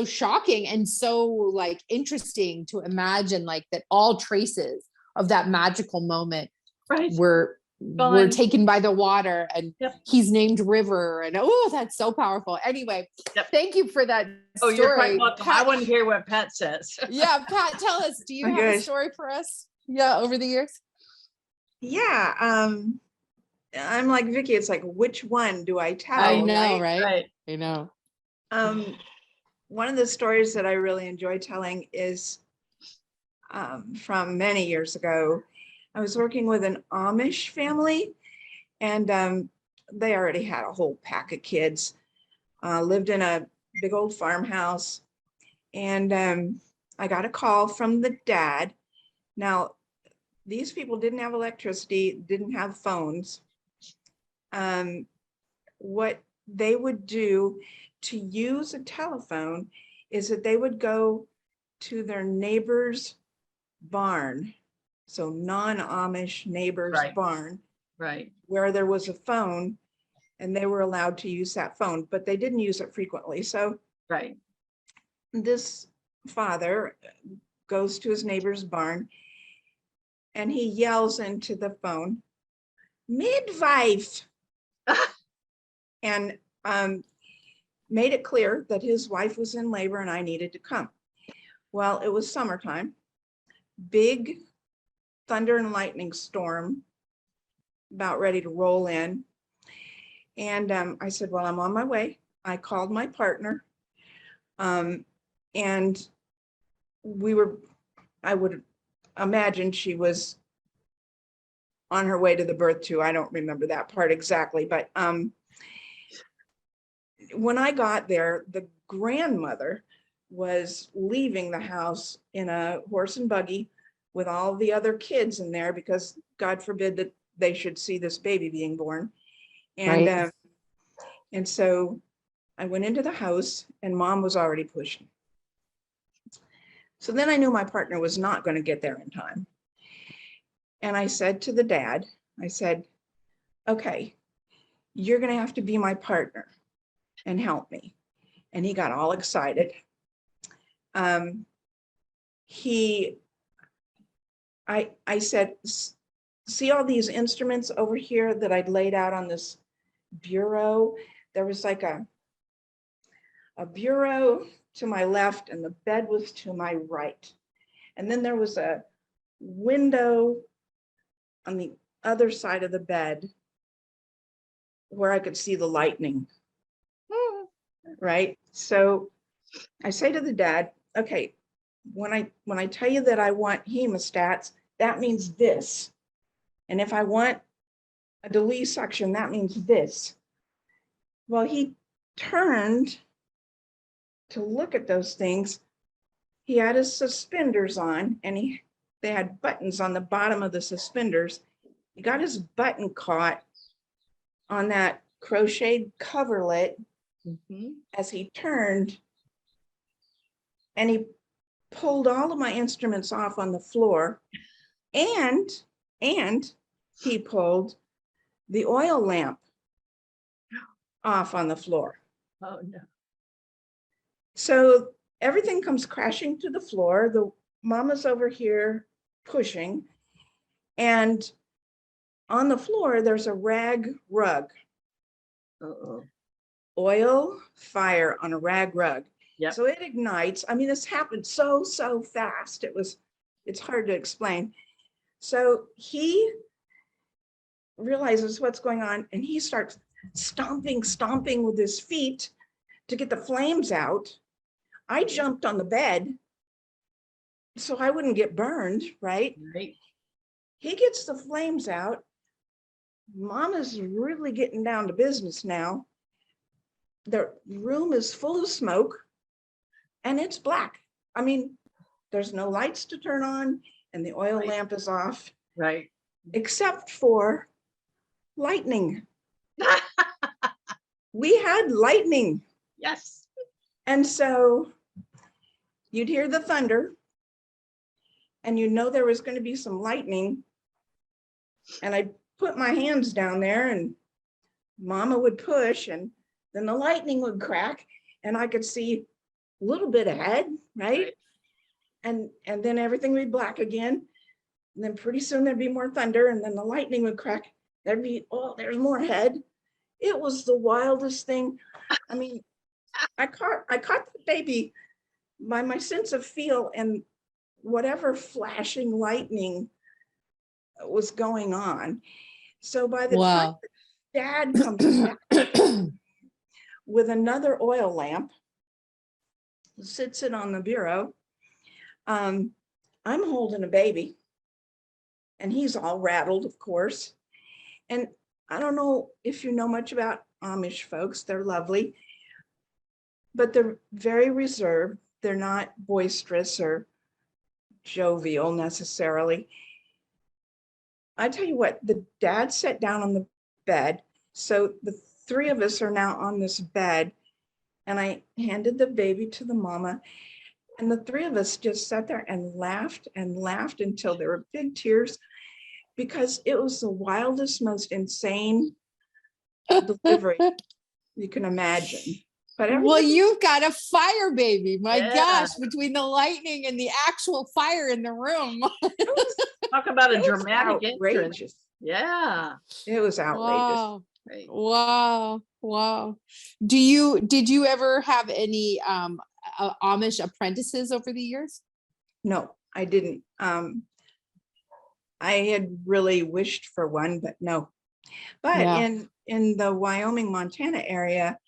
Speaker 2: shocking and so like interesting to imagine, like that all traces of that magical moment
Speaker 7: right.
Speaker 2: were
Speaker 7: Fun.
Speaker 2: taken by the water, and
Speaker 7: Yep.
Speaker 2: he's named River, and oh, that's so powerful. Anyway,
Speaker 7: Yep.
Speaker 2: thank you for that
Speaker 7: Oh,
Speaker 2: story.
Speaker 7: you're quite welcome. I
Speaker 2: Pat,
Speaker 7: want to hear what Pat says.
Speaker 2: yeah, Pat, tell us, do you have
Speaker 1: Okay.
Speaker 2: a story for us? Yeah, over the years?
Speaker 1: Yeah. I'm like Vicki, it's like, which one do I tell?
Speaker 2: I know, right?
Speaker 7: Right.
Speaker 2: I know.
Speaker 1: One of the stories that I really enjoy telling is from many years ago. I was working with an Amish family, and they already had a whole pack of kids, lived in a big old farmhouse, and I got a call from the dad. Now, these people didn't have electricity, didn't have phones. What they would do to use a telephone is that they would go to their neighbor's barn, so non-Amish neighbor's
Speaker 7: Right.
Speaker 1: barn,
Speaker 7: Right.
Speaker 1: where there was a phone, and they were allowed to use that phone, but they didn't use it frequently. So
Speaker 7: Right.
Speaker 1: this father goes to his neighbor's barn and he yells into the phone, "Midwife," and made it clear that his wife was in labor and I needed to come. Well, it was summertime, big thunder and lightning storm about ready to roll in. And I said, well, I'm on my way. I called my partner, and I would imagine she was on her way to the birth too. I don't remember that part exactly, but when I got there, the grandmother was leaving the house in a horse and buggy with all the other kids in there, because God forbid that they should see this baby being born. And
Speaker 2: Right.
Speaker 1: And so I went into the house and Mom was already pushing. So then I knew my partner was not going to get there in time. And I said to the dad, I said, okay, you're going to have to be my partner and help me. And he got all excited. I said, see all these instruments over here that I'd laid out on this bureau? There was like a bureau to my left and the bed was to my right. And then there was a window on the other side of the bed where I could see the lightning. Right? So I say to the dad, okay, when I tell you that I want hemostats, that means this. And if I want a delete section, that means this. Well, he turned to look at those things. He had his suspenders on and they had buttons on the bottom of the suspenders. He got his button caught on that crocheted coverlet as he turned, and he pulled all of my instruments off on the floor, and he pulled the oil lamp off on the floor.
Speaker 7: Oh no.
Speaker 1: So everything comes crashing to the floor. The mama's over here pushing, and on the floor there's a rag rug.
Speaker 7: Uh-oh.
Speaker 1: Oil, fire on a rag rug.
Speaker 7: Yep.
Speaker 1: So it ignites. I mean, this happened so fast. It's hard to explain. So he realizes what's going on and he starts stomping with his feet to get the flames out. I jumped on the bed so I wouldn't get burned, right?
Speaker 7: Right.
Speaker 1: He gets the flames out. Mama's really getting down to business now. The room is full of smoke and it's black. I mean, there's no lights to turn on and the oil lamp is off,
Speaker 7: Right.
Speaker 1: except for lightning. We had lightning.
Speaker 7: Yes.
Speaker 1: And so you'd hear the thunder and you know there was going to be some lightning. And I put my hands down there and Mama would push and then the lightning would crack and I could see a little bit ahead, right? And then everything would be black again. And then pretty soon there'd be more thunder and then the lightning would crack. There'd be, oh, there's more ahead. It was the wildest thing. I mean, I caught the baby by my sense of feel and whatever flashing lightning was going on. So by the time Dad comes back with another oil lamp, sits it on the bureau, I'm holding a baby and he's all rattled, of course. And I don't know if you know much about Amish folks, they're lovely, but they're very reserved. They're not boisterous or jovial necessarily. I tell you what, the dad sat down on the bed. So the three of us are now on this bed and I handed the baby to the mama and the three of us just sat there and laughed until there were big tears because it was the wildest, most insane delivery you can imagine. But
Speaker 2: Well,
Speaker 1: everybody,
Speaker 2: you've got a fire baby. My
Speaker 7: Yeah.
Speaker 2: gosh, between the lightning and the actual fire in the room.
Speaker 1: it was,
Speaker 7: Talk about a
Speaker 1: it was
Speaker 7: dramatic entrance.
Speaker 1: outrageous.
Speaker 7: Yeah.
Speaker 1: It was outrageous.
Speaker 2: Wow.
Speaker 7: Right.
Speaker 2: Wow. Wow. Did you ever have any Amish apprentices over the years?
Speaker 1: No, I didn't. I had really wished for one, but no. But
Speaker 2: Yeah.
Speaker 1: in the Wyoming, Montana area,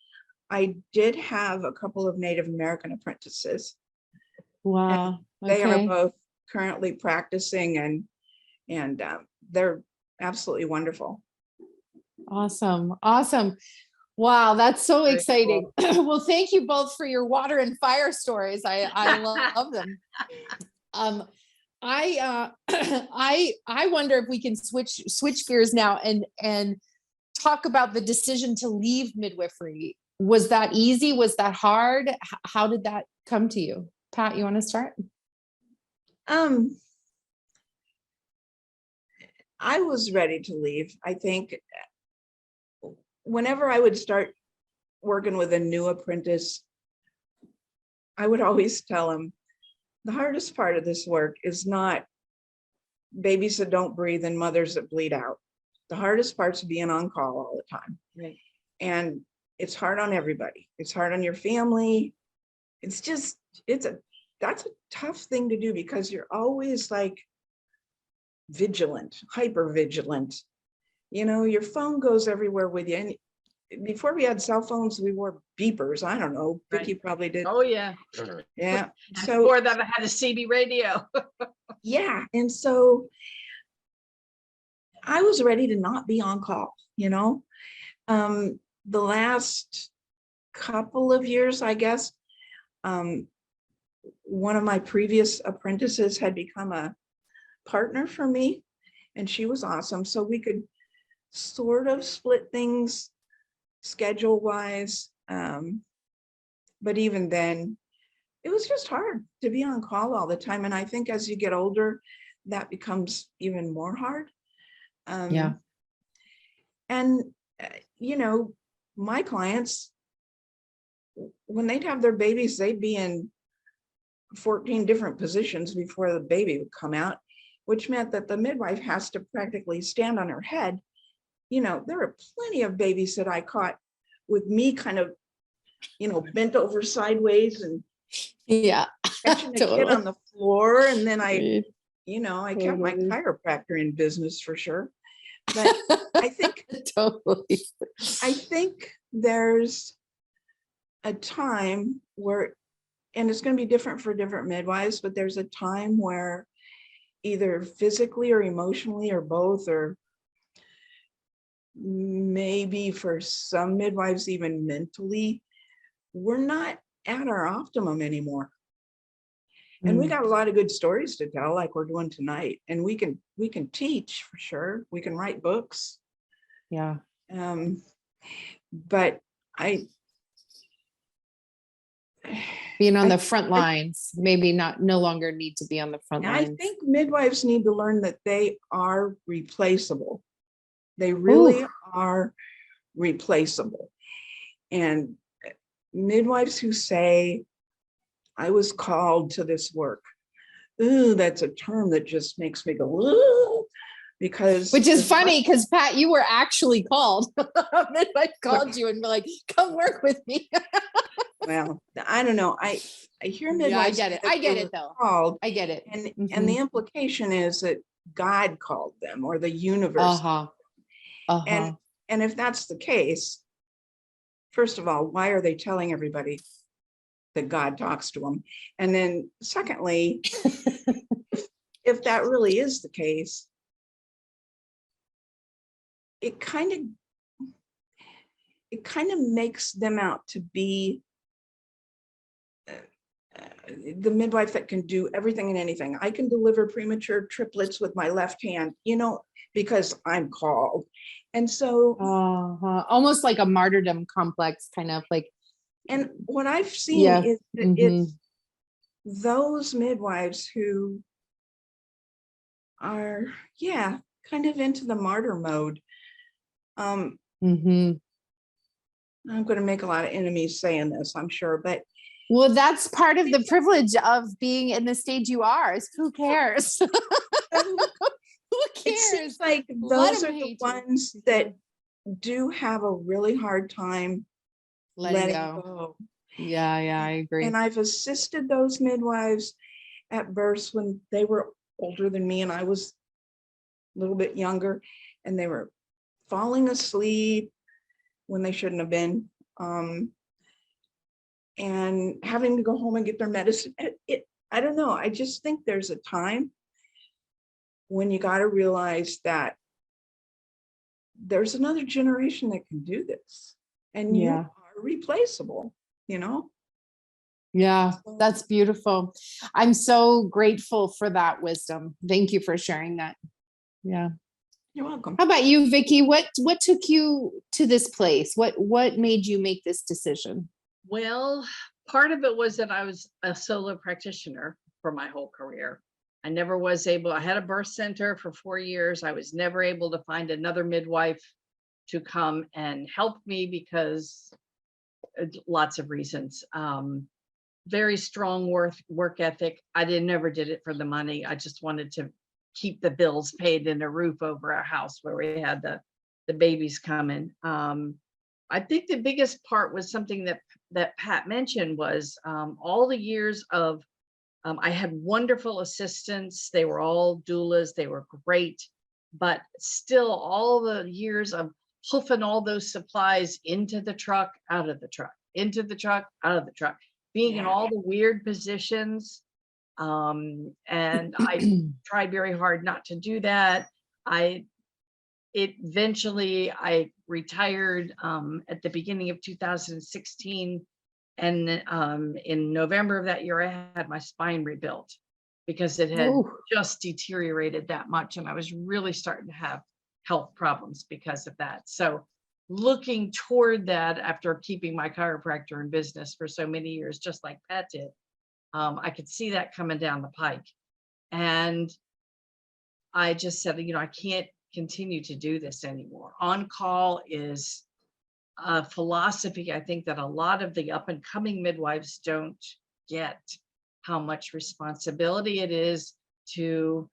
Speaker 1: I did have a couple of Native American apprentices.
Speaker 2: Wow.
Speaker 1: They are
Speaker 2: Okay.
Speaker 1: both currently practicing, and they're absolutely wonderful.
Speaker 2: Awesome. Awesome. Wow, that's so
Speaker 7: Very
Speaker 2: exciting. Well, thank you both for your water and fire stories. I love them. I wonder if we can switch gears now and talk about the decision to leave midwifery. Was that easy? Was that hard? How did that come to you? Pat, you want to start?
Speaker 1: I was ready to leave. I think whenever I would start working with a new apprentice, I would always tell him, the hardest part of this work is not babies that don't breathe and mothers that bleed out. The hardest part's being on call all the time.
Speaker 7: Right.
Speaker 1: And it's hard on everybody. It's hard on your family. That's a tough thing to do because you're always like vigilant, hyper vigilant. You know, your phone goes everywhere with you. And before we had cell phones, we wore beepers. I don't know. Vicki probably did.
Speaker 7: Oh yeah.
Speaker 1: Yeah.
Speaker 7: So before that, I had a CB radio.
Speaker 1: Yeah. And so I was ready to not be on call, you know. The last couple of years, I guess, one of my previous apprentices had become a partner for me, and she was awesome. So we could sort of split things schedule wise. But even then, it was just hard to be on call all the time. And I think as you get older, that becomes even more hard.
Speaker 2: Yeah.
Speaker 1: And, you know, my clients, when they'd have their babies, they'd be in 14 different positions before the baby would come out, which meant that the midwife has to practically stand on her head. You know, there are plenty of babies that I caught with me kind of, you know, bent over sideways and
Speaker 2: Yeah.
Speaker 1: catching a kid
Speaker 2: Totally.
Speaker 1: on the floor. And then I kept my
Speaker 2: Totally.
Speaker 1: chiropractor in business for sure. But I think
Speaker 2: Totally.
Speaker 1: I think there's a time where, and it's going to be different for different midwives, but there's a time where either physically or emotionally or both, or maybe for some midwives even mentally, we're not at our optimum anymore. And we got a lot of good stories to tell, like we're doing tonight. And we can teach for sure. We can write books.
Speaker 2: Yeah.
Speaker 1: But
Speaker 2: Being on the front lines, maybe no longer need to be on the front
Speaker 1: I
Speaker 2: lines.
Speaker 1: think midwives need to learn that they are replaceable. They really are replaceable. And midwives who say, I was called to this work. Ooh, that's a term that just makes me go, ooh, because.
Speaker 2: Which is funny because Pat, you were actually called. Midwife called you and be like, come work with me.
Speaker 1: Well, I don't know. I hear midwives.
Speaker 2: Yeah, I get it though.
Speaker 1: Called,
Speaker 2: I get it.
Speaker 1: And the implication is that God called them or the universe. And if that's the case, first of all, why are they telling everybody that God talks to them? And then secondly, if that really is the case, it kind of makes them out to be the midwife that can do everything and anything. I can deliver premature triplets with my left hand, you know, because I'm called. And so
Speaker 2: almost like a martyrdom complex, kind of like.
Speaker 1: And what I've seen is that it's those midwives who are, kind of into the martyr mode. I'm going to make a lot of enemies saying this, I'm sure, but
Speaker 2: Well, that's part of the privilege of being in the stage you are, is who cares? Who
Speaker 1: it
Speaker 2: cares?
Speaker 1: seems like
Speaker 2: Let
Speaker 1: those
Speaker 2: 'em
Speaker 1: are the
Speaker 2: hate you.
Speaker 1: ones that do have a really hard time letting go.
Speaker 2: Yeah, I agree.
Speaker 1: And I've assisted those midwives at births when they were older than me and I was a little bit younger, and they were falling asleep when they shouldn't have been, and having to go home and get their medicine. I don't know. I just think there's a time when you got to realize that there's another generation that can do this, and you
Speaker 2: Yeah.
Speaker 1: are replaceable, you know?
Speaker 2: Yeah, that's beautiful. I'm so grateful for that wisdom. Thank you for sharing that. Yeah.
Speaker 1: You're welcome.
Speaker 2: How about you, Vicki? What took you to this place? What made you make this decision?
Speaker 7: Well, part of it was that I was a solo practitioner for my whole career. I never was able, I had a birth center for 4 years. I was never able to find another midwife to come and help me because lots of reasons. Very strong work ethic. I never did it for the money. I just wanted to keep the bills paid and a roof over our house where we had the babies coming. I think the biggest part was something that Pat mentioned was all the years of I had wonderful assistants. They were all doulas. They were great, but still all the years of hoofing all those supplies into the truck, out of the truck, into the truck, out of the truck, being in all the weird positions. And I tried very hard not to do that. Eventually I retired at the beginning of 2016. And in November of that year, I had my spine rebuilt because it had just deteriorated that much. And I was really starting to have health problems because of that. So looking toward that, after keeping my chiropractor in business for so many years, just like Pat did, I could see that coming down the pike. And I just said, I can't continue to do this anymore. On call is a philosophy, I think, that a lot of the up and coming midwives don't get, how much responsibility it is to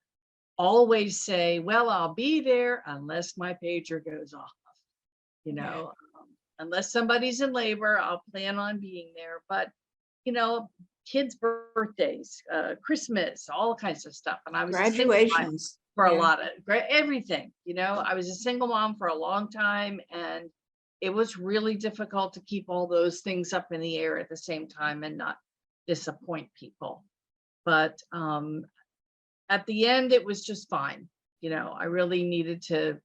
Speaker 7: always say, well, I'll be there unless my pager goes off, unless somebody's in labor, I'll plan on being there. But, kids' birthdays, Christmas, all kinds of stuff. And I was
Speaker 1: graduations
Speaker 7: for a lot of everything, I was a single mom for a long time, and it was really difficult to keep all those things up in the air at the same time and not disappoint people. But at the end, it was just fine. I really needed to,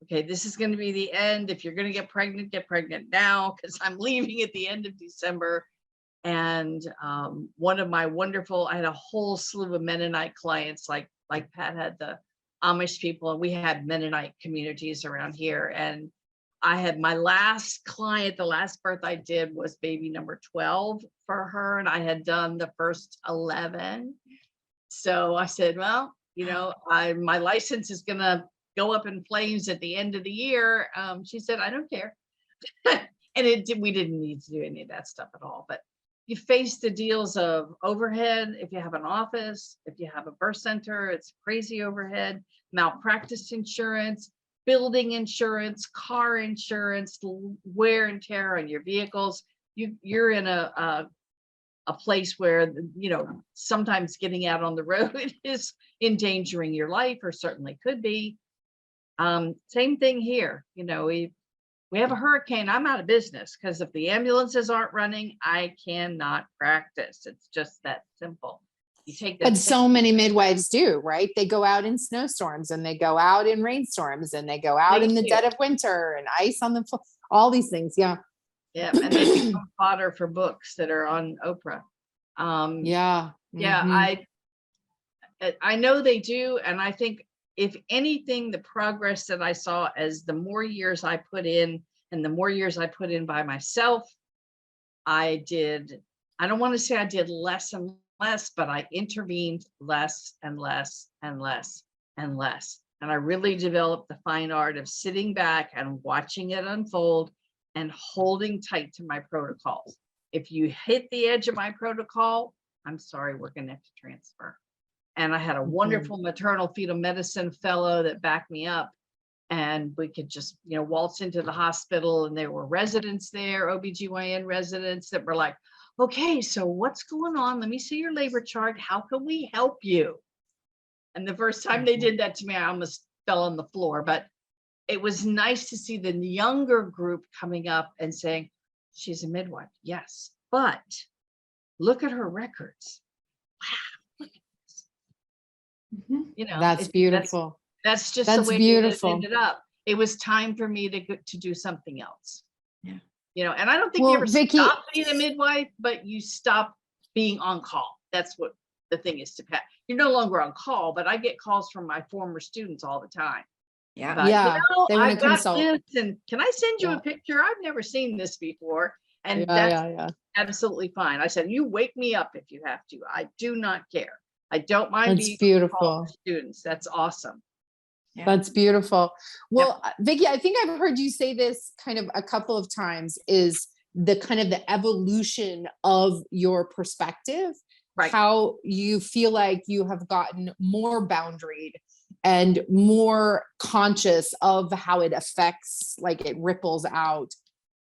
Speaker 7: okay, this is going to be the end. If you're going to get pregnant now, because I'm leaving at the end of December. And one of my I had a whole slew of Mennonite clients, like Pat had the Amish people, and we had Mennonite communities around here. And I had my last client, the last birth I did was baby number 12 for her, and I had done the first 11. So I said, well, my license is going to go up in flames at the end of the year. She said, I don't care. And we didn't need to do any of that stuff at all. But you face the deals of overhead. If you have an office, if you have a birth center, it's crazy overhead, malpractice insurance, building insurance, car insurance, wear and tear on your vehicles. You're in a place where, sometimes getting out on the road is endangering your life, or certainly could be. Same thing here. We have a hurricane, I'm out of business, because if the ambulances aren't running, I cannot practice. It's just that simple. You take that.
Speaker 2: But so many midwives do, right? They go out in snowstorms, and they go out in rainstorms, and they go out in the dead of winter, and ice on the floor, all these things. Yeah.
Speaker 7: Yeah. And they become fodder for books that are on Oprah.
Speaker 2: Yeah.
Speaker 7: I know they do. And I think, if anything, the progress that I saw as the more years I put in, and the more years I put in by myself, I don't want to say I did less and less, but I intervened less and less and less and less. And I really developed the fine art of sitting back and watching it unfold and holding tight to my protocols. If you hit the edge of my protocol, I'm sorry, we're going to have to transfer. And I had a wonderful maternal fetal medicine fellow that backed me up, and we could just, waltz into the hospital, and there were residents there, OBGYN residents that were like, okay, so what's going on? Let me see your labor chart. How can we help you? And the first time they did that to me, I almost fell on the floor, but it was nice to see the younger group coming up and saying, she's a midwife. Yes, but look at her records. Wow, look at this.
Speaker 2: That's beautiful.
Speaker 7: That's just
Speaker 2: That's
Speaker 7: the way
Speaker 2: beautiful.
Speaker 7: it ended up. It was time for me to do something else.
Speaker 1: Yeah.
Speaker 7: And I don't think you ever
Speaker 2: Vicki,
Speaker 7: stop being a midwife, but you stop being on call. That's what the thing is to Pat. You're no longer on call, but I get calls from my former students all the time.
Speaker 1: Yeah.
Speaker 7: But,
Speaker 2: they want
Speaker 7: I've
Speaker 2: to
Speaker 7: got
Speaker 2: consult.
Speaker 7: this, and can I send you
Speaker 2: Yeah.
Speaker 7: a picture? I've never seen this before. And
Speaker 2: Yeah,
Speaker 7: that's absolutely fine. I said, you wake me up if you have to. I do not care. I don't mind
Speaker 2: That's
Speaker 7: being
Speaker 2: beautiful.
Speaker 7: on call for students. That's awesome.
Speaker 1: Yeah.
Speaker 2: That's beautiful. Well, Vicki, I think I've heard you say this kind of a couple of times, is the kind of the evolution of your perspective,
Speaker 7: Right.
Speaker 2: how you feel like you have gotten more boundaried and more conscious of how it affects, like it ripples out.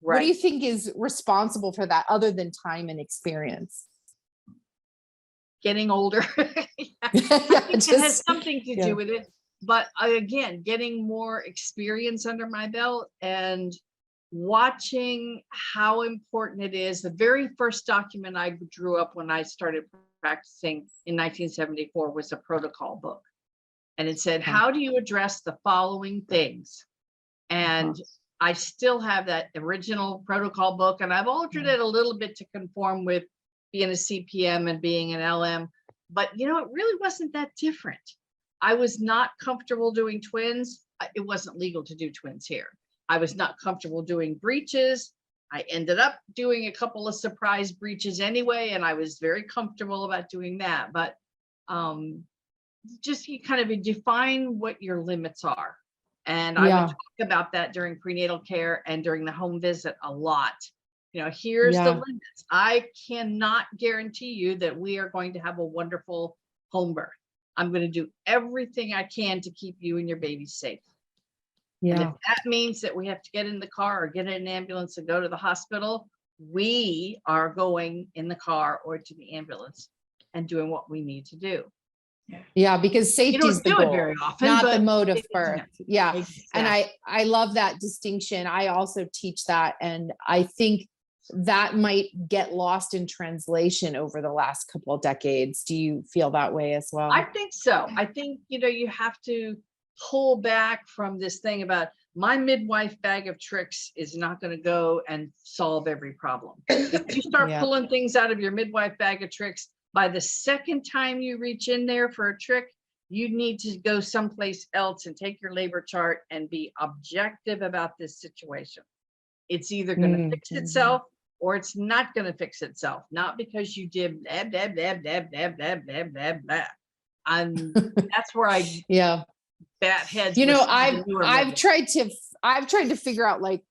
Speaker 2: What do you think is responsible for that other than time and experience?
Speaker 7: Getting older. I think it has something to do with it. But again, getting more experience under my belt and watching how important it is. The very first document I drew up when I started practicing in 1974 was a protocol book. And it said, how do you address the following things? And I still have that original protocol book, and I've altered it a little bit to conform with being a CPM and being an LM. But, it really wasn't that different. I was not comfortable doing twins. It wasn't legal to do twins here. I was not comfortable doing breaches. I ended up doing a couple of surprise breaches anyway, and I was very comfortable about doing that. But just you kind of define what your limits are. And I would talk about that during prenatal care and during the home visit a lot. Here's the limits. I cannot guarantee you that we are going to have a wonderful home birth. I'm going to do everything I can to keep you and your baby safe. And if that means that we have to get in the car or get in an ambulance and go to the hospital, we are going in the car or to the ambulance and doing what we need to do.
Speaker 2: Yeah, because safety is the goal,
Speaker 7: very often,
Speaker 2: not the mode of birth. Yeah.
Speaker 7: Exactly.
Speaker 2: And I love that distinction. I also teach that. And I think that might get lost in translation over the last couple of decades. Do you feel that way as well?
Speaker 7: I think so. I think, you have to pull back from this thing about my midwife bag of tricks is not going to go and solve every problem. If you start pulling things out of your midwife bag of tricks, by the second time you reach in there for a trick, you need to go someplace else and take your labor chart and be objective about this situation. It's either going to fix itself or it's not going to fix itself. Not because you did blah, blah, blah, blah, blah, blah, blah, blah, blah. And that's where I bat heads.
Speaker 2: I've tried to figure out, like,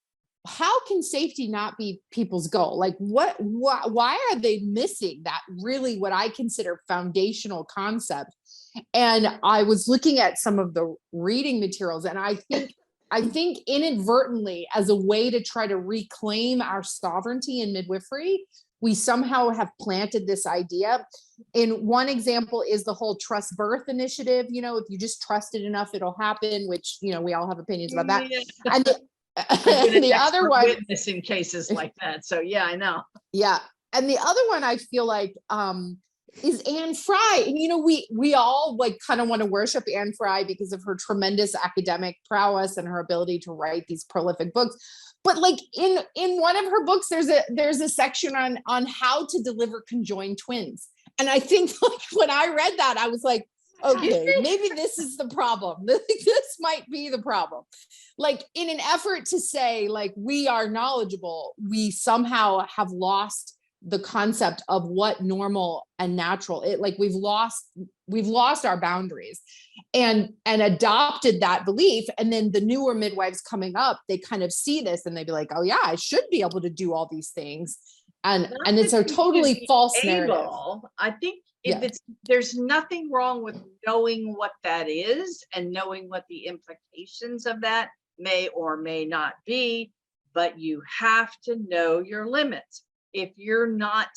Speaker 2: how can safety not be people's goal? Like, why are they missing that really what I consider foundational concept? And I was looking at some of the reading materials, and I think inadvertently, as a way to try to reclaim our sovereignty in midwifery, we somehow have planted this idea. And one example is the whole trust birth initiative. If you just trust it enough, it'll happen, which, we all have opinions about that. And the other one,
Speaker 7: witness in cases like that. So I know.
Speaker 2: Yeah. And the other one I feel like is Anne Fry. And we all like kind of want to worship Anne Fry because of her tremendous academic prowess and her ability to write these prolific books. But like in one of her books, there's a section on how to deliver conjoined twins. And I think like when I read that, I was like, okay, maybe this is the problem. This might be the problem. Like, in an effort to say, like, we are knowledgeable, we somehow have lost the concept of what normal and natural it, like we've lost our boundaries. and adopted that belief. And then the newer midwives coming up, they kind of see this and they'd be like, oh yeah, I should be able to do all these things. And it's a totally false narrative.
Speaker 7: I think
Speaker 2: Yeah.
Speaker 7: there's nothing wrong with knowing what that is and knowing what the implications of that may or may not be, but you have to know your limits. If you're not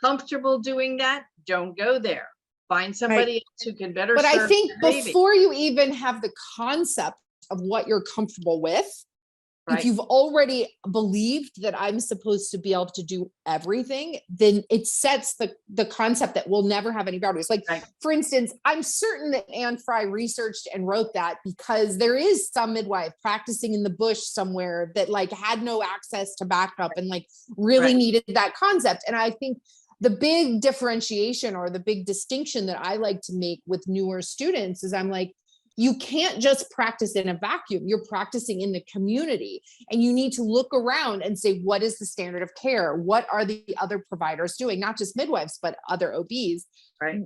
Speaker 7: comfortable doing that, don't go there. Find somebody else who can better
Speaker 2: But
Speaker 7: serve
Speaker 2: I think
Speaker 7: your baby.
Speaker 2: before you even have the concept of what you're comfortable with, if you've already believed that I'm supposed to be able to do everything, then it sets the concept that we'll never have any boundaries. Like, for instance, I'm certain that Anne Fry researched and wrote that because there is some midwife practicing in the bush somewhere that like had no access to backup and like really needed that concept. And I think the big differentiation or the big distinction that I like to make with newer students is I'm like, you can't just practice in a vacuum. You're practicing in the community, and you need to look around and say, what is the standard of care? What are the other providers doing? Not just midwives, but other OBs,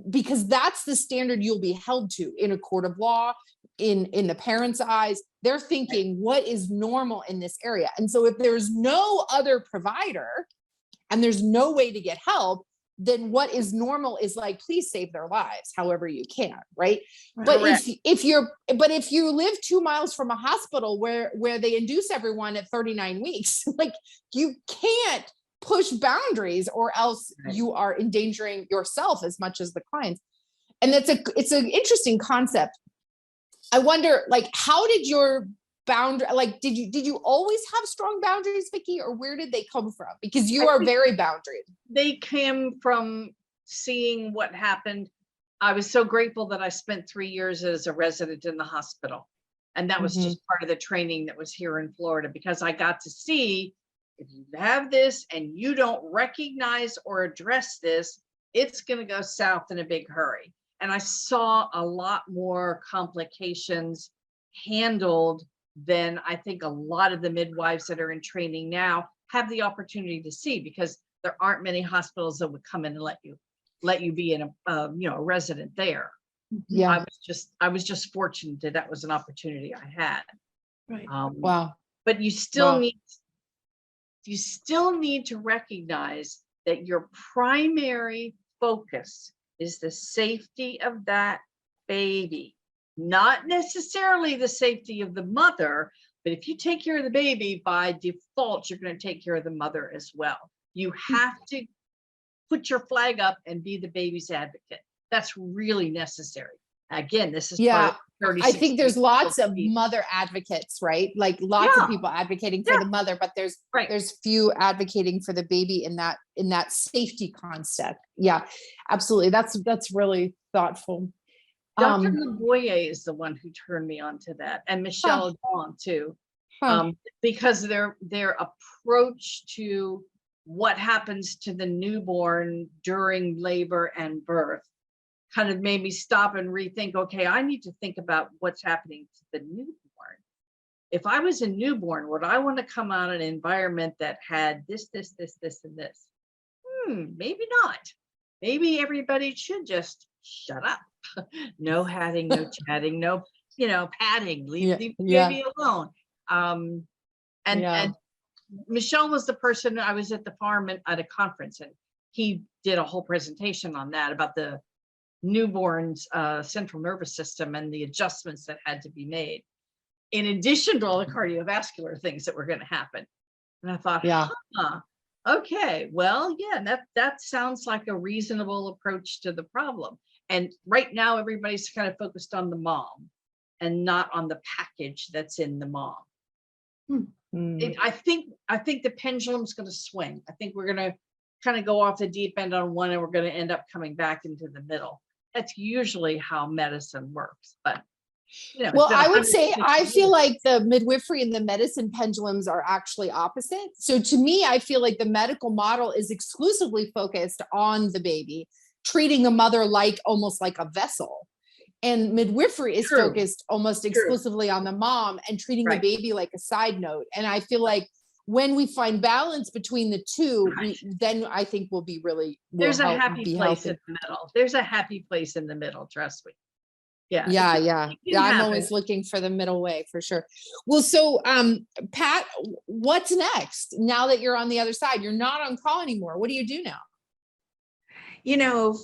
Speaker 2: because that's the standard you'll be held to in a court of law, in the parents' eyes. They're thinking, what is normal in this area? And so if there's no other provider and there's no way to get help, then what is normal is like, please save their lives however you can, right? But if you live 2 miles from a hospital where they induce everyone at 39 weeks, like you can't push boundaries or else you are endangering yourself as much as the clients. And it's an interesting concept. I wonder, like, how did your boundary, like, did you always have strong boundaries, Vicki, or where did they come from? Because you are very boundaried.
Speaker 7: They came from seeing what happened. I was so grateful that I spent 3 years as a resident in the hospital. And that was just part of the training that was here in Florida, because I got to see, if you have this and you don't recognize or address this, it's going to go south in a big hurry. And I saw a lot more complications handled than I think a lot of the midwives that are in training now have the opportunity to see, because there aren't many hospitals that would come in and let you be in a resident there.
Speaker 2: Yeah,
Speaker 7: I was just fortunate that was an opportunity I had.
Speaker 2: Wow.
Speaker 7: But you still need to recognize that your primary focus is the safety of that baby, not necessarily the safety of the mother. But if you take care of the baby, by default, you're going to take care of the mother as well. You have to put your flag up and be the baby's advocate. That's really necessary. Again, this is part of 36
Speaker 2: I think there's lots of mother advocates, right? Like lots of people advocating for the mother, but there's few advocating for the baby in that safety concept. Yeah, absolutely. That's really thoughtful.
Speaker 7: Dr. Lavoie is the one who turned me on to that, and Michelle Dawn too, because their approach to what happens to the newborn during labor and birth kind of made me stop and rethink, okay, I need to think about what's happening to the newborn. If I was a newborn, would I want to come out in an environment that had this, and this? Maybe not. Maybe everybody should just shut up. No hatting, no chatting, no, padding, leave the baby alone. And Michelle was the person. I was at the farm at a conference, and he did a whole presentation on that, about the newborn's central nervous system and the adjustments that had to be made, in addition to all the cardiovascular things that were going to happen. And I thought, okay, well, that sounds like a reasonable approach to the problem. And right now, everybody's kind of focused on the mom and not on the package that's in the mom. I think the pendulum's going to swing. I think we're going to kind of go off the deep end on one, and we're going to end up coming back into the middle. That's usually how medicine works. But
Speaker 2: well, I would say I feel like the midwifery and the medicine pendulums are actually opposite. So to me, I feel like the medical model is exclusively focused on the baby, treating a mother almost like a vessel. And midwifery is focused almost exclusively on the mom and treating the baby like a side note. And I feel like when we find balance between the two, then I think we'll be really,
Speaker 7: there's a happy place in the middle. There's a happy place in the middle. Trust me. Yeah.
Speaker 2: Yeah.
Speaker 7: It can
Speaker 2: I'm
Speaker 7: happen.
Speaker 2: always looking for the middle way for sure. Well, so Pat, what's next now that you're on the other side? You're not on call anymore. What do you do now?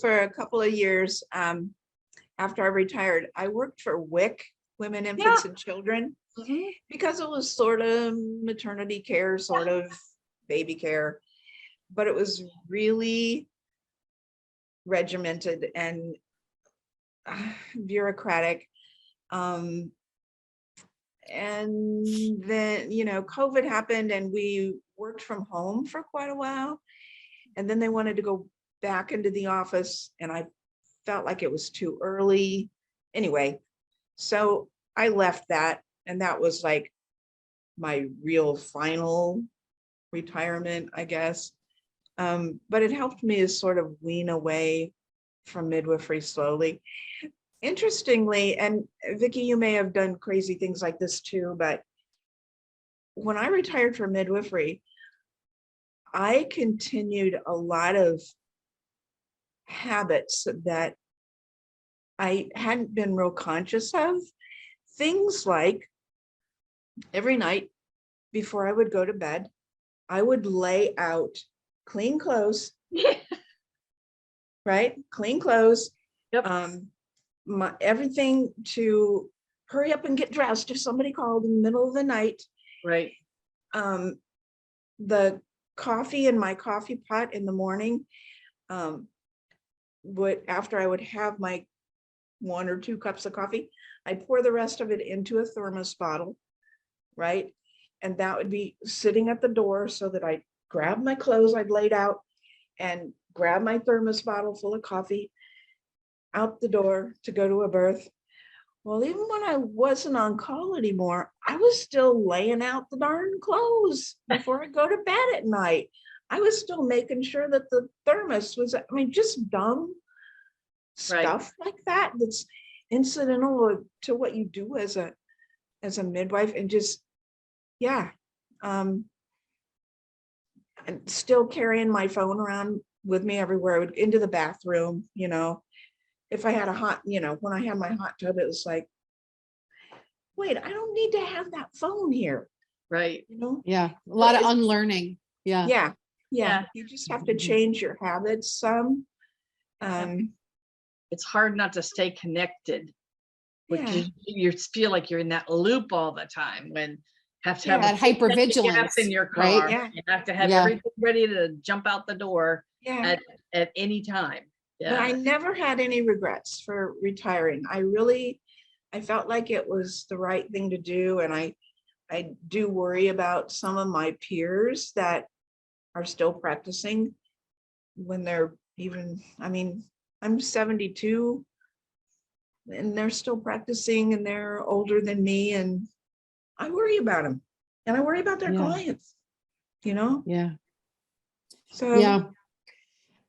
Speaker 1: For a couple of years after I retired, I worked for WIC, Women, Infants, and Children, because it was sort of maternity care, sort of baby care, but it was really regimented and bureaucratic. And then, COVID happened and we worked from home for quite a while. And then they wanted to go back into the office and I felt like it was too early. Anyway, so I left that, and that was like my real final retirement, I guess. But it helped me to sort of wean away from midwifery slowly. Interestingly, and Vicki, you may have done crazy things like this too, but when I retired from midwifery, I continued a lot of habits that I hadn't been real conscious of. Things like every night before I would go to bed, I would lay out clean clothes, right? Clean clothes.
Speaker 7: Yep.
Speaker 1: Everything to hurry up and get dressed if somebody called in the middle of the night.
Speaker 7: Right.
Speaker 1: The coffee in my coffee pot in the morning, after I would have my 1 or 2 cups of coffee, I'd pour the rest of it into a thermos bottle, right? And that would be sitting at the door so that I'd grab my clothes I'd laid out and grab my thermos bottle full of coffee out the door to go to a birth. Well, even when I wasn't on call anymore, I was still laying out the darn clothes before I go to bed at night. I was still making sure that the thermos was, just dumb stuff like that. That's incidental to what you do as a midwife, and just, and still carrying my phone around with me everywhere. I would into the bathroom, if I had a hot, when I had my hot tub, it was like, wait, I don't need to have that phone here.
Speaker 7: Right.
Speaker 2: Yeah. A lot of unlearning. Yeah.
Speaker 1: Yeah. You just have to change your habits some.
Speaker 7: It's hard not to stay connected, because you feel like you're in that loop all the time when have to have
Speaker 2: that hypervigilance
Speaker 7: gas in your car.
Speaker 2: right?
Speaker 1: Yeah.
Speaker 7: You have to have everything ready to jump out the door
Speaker 1: Yeah.
Speaker 7: at any time.
Speaker 1: But I never had any regrets for retiring. I felt like it was the right thing to do. And I do worry about some of my peers that are still practicing when they're even, I'm 72 and they're still practicing and they're older than me, and I worry about them and I worry about their clients,
Speaker 2: Yeah.
Speaker 1: So
Speaker 2: yeah.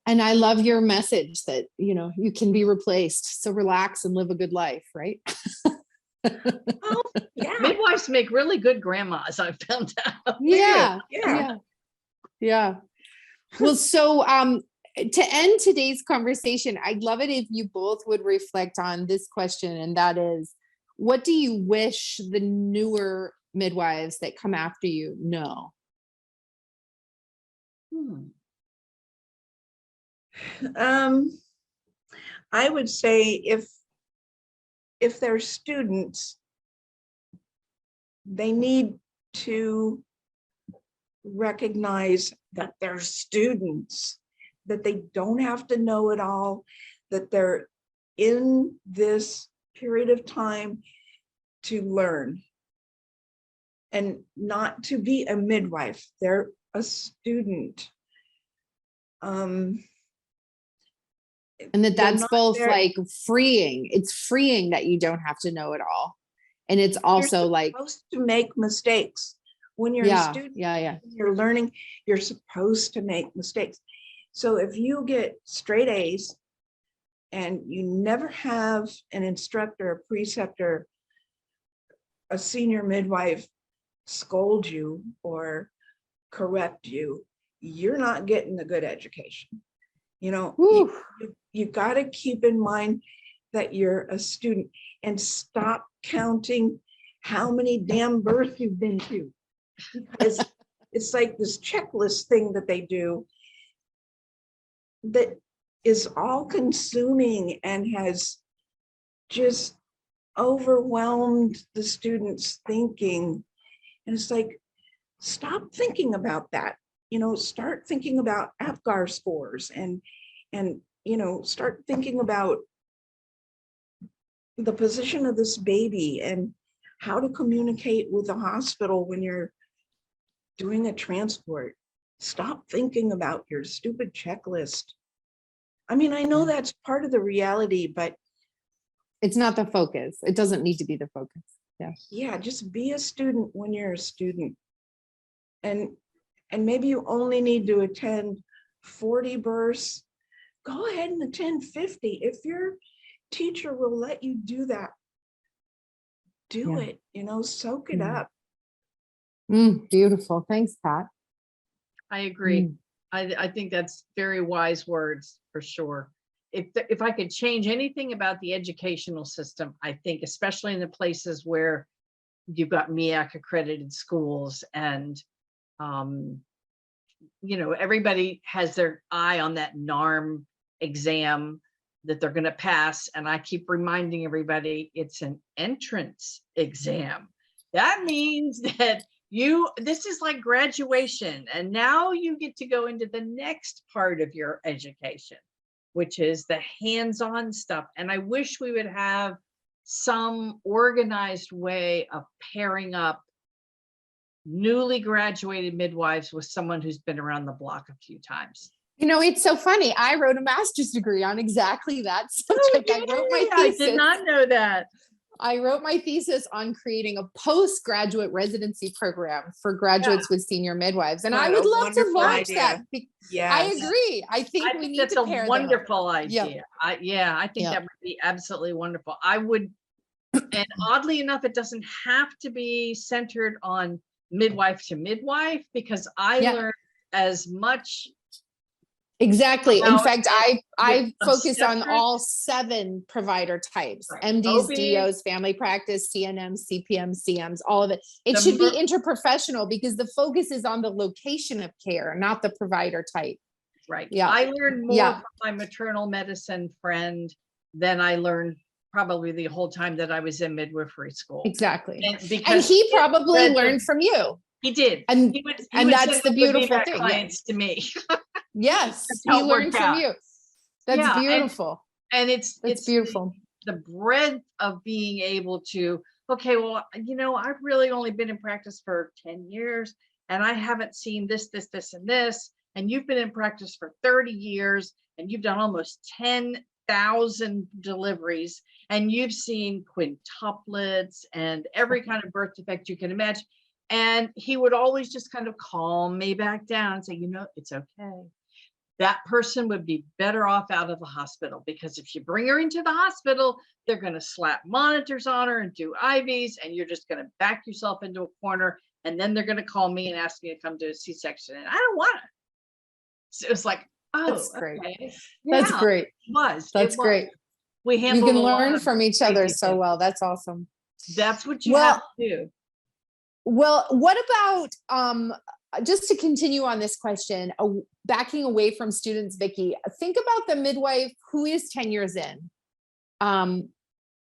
Speaker 2: And I love your message that, you can be replaced. So relax and live a good life, right?
Speaker 7: Midwives make really good grandmas, I've found out.
Speaker 2: Yeah.
Speaker 1: Yeah.
Speaker 2: Well, so to end today's conversation, I'd love it if you both would reflect on this question, and that is, what do you wish the newer midwives that come after you know?
Speaker 1: I would say if they're students, they need to recognize that they're students, that they don't have to know it all, that they're in this period of time to learn and not to be a midwife. They're a student.
Speaker 2: And that's both like freeing. It's freeing that you don't have to know it all. And it's also
Speaker 1: you're supposed to make mistakes. When you're a student, you're learning, you're supposed to make mistakes. So if you get straight A's and you never have an instructor, a preceptor, a senior midwife scold you or correct you, you're not getting a good education. You got to keep in mind that you're a student, and stop counting how many damn births you've been to. Because it's like this checklist thing that they do that is all consuming and has just overwhelmed the students' thinking. And it's like, stop thinking about that. Start thinking about APGAR scores and start thinking about the position of this baby and how to communicate with the hospital when you're doing a transport. Stop thinking about your stupid checklist. I mean, I know that's part of the reality, but
Speaker 2: it's not the focus. It doesn't need to be the focus.
Speaker 1: Yeah, just be a student when you're a student. And maybe you only need to attend 40 births. Go ahead and attend 50. If your teacher will let you do that, do it, soak it up.
Speaker 2: Beautiful. Thanks, Pat.
Speaker 7: I agree. I think that's very wise words for sure. If I could change anything about the educational system, I think especially in the places where you've got MEAC accredited schools and everybody has their eye on that NARM exam that they're going to pass, and I keep reminding everybody it's an entrance exam. That means that this is like graduation, and now you get to go into the next part of your education, which is the hands-on stuff. And I wish we would have some organized way of pairing up newly graduated midwives with someone who's been around the block a few times.
Speaker 2: It's so funny. I wrote a master's degree on exactly that subject. I wrote my thesis.
Speaker 7: I did not know that.
Speaker 2: I wrote my thesis on creating a postgraduate residency program for graduates with senior midwives. And I would love to launch that. Yeah, I agree. I think we need to pair them.
Speaker 7: That's a wonderful idea. I think that would be absolutely wonderful. I would, and oddly enough, it doesn't have to be centered on midwife to midwife, because I learned as much.
Speaker 2: Exactly. In fact, I focus on all 7 provider types: MDs, DOs, family practice, CNMs, CPMs, CMs, all of it. It should be interprofessional because the focus is on the location of care, not the provider type.
Speaker 7: Right. Yeah. I learned more from my maternal medicine friend than I learned probably the whole time that I was in midwifery school.
Speaker 2: Exactly. And he probably learned from you.
Speaker 7: He did.
Speaker 2: And that's the beautiful thing.
Speaker 7: Clients to me.
Speaker 2: Yes, he learned from you. That's beautiful.
Speaker 7: And it's
Speaker 2: beautiful.
Speaker 7: The breadth of being able to, okay, well, I've really only been in practice for 10 years and I haven't seen this, and this. And you've been in practice for 30 years and you've done almost 10,000 deliveries and you've seen quintuplets and every kind of birth defect you can imagine. And he would always just kind of calm me back down and say, it's okay. That person would be better off out of the hospital, because if you bring her into the hospital, they're going to slap monitors on her and do IVs, and you're just going to back yourself into a corner. And then they're going to call me and ask me to come to a C-section. And I don't want it. So it was like, oh, that's great. Okay.
Speaker 2: That's great.
Speaker 7: That's great.
Speaker 2: You can learn from each other so well. That's awesome.
Speaker 7: That's what you have to do.
Speaker 2: Well, what about, just to continue on this question, backing away from students, Vicki, think about the midwife who is 10 years in,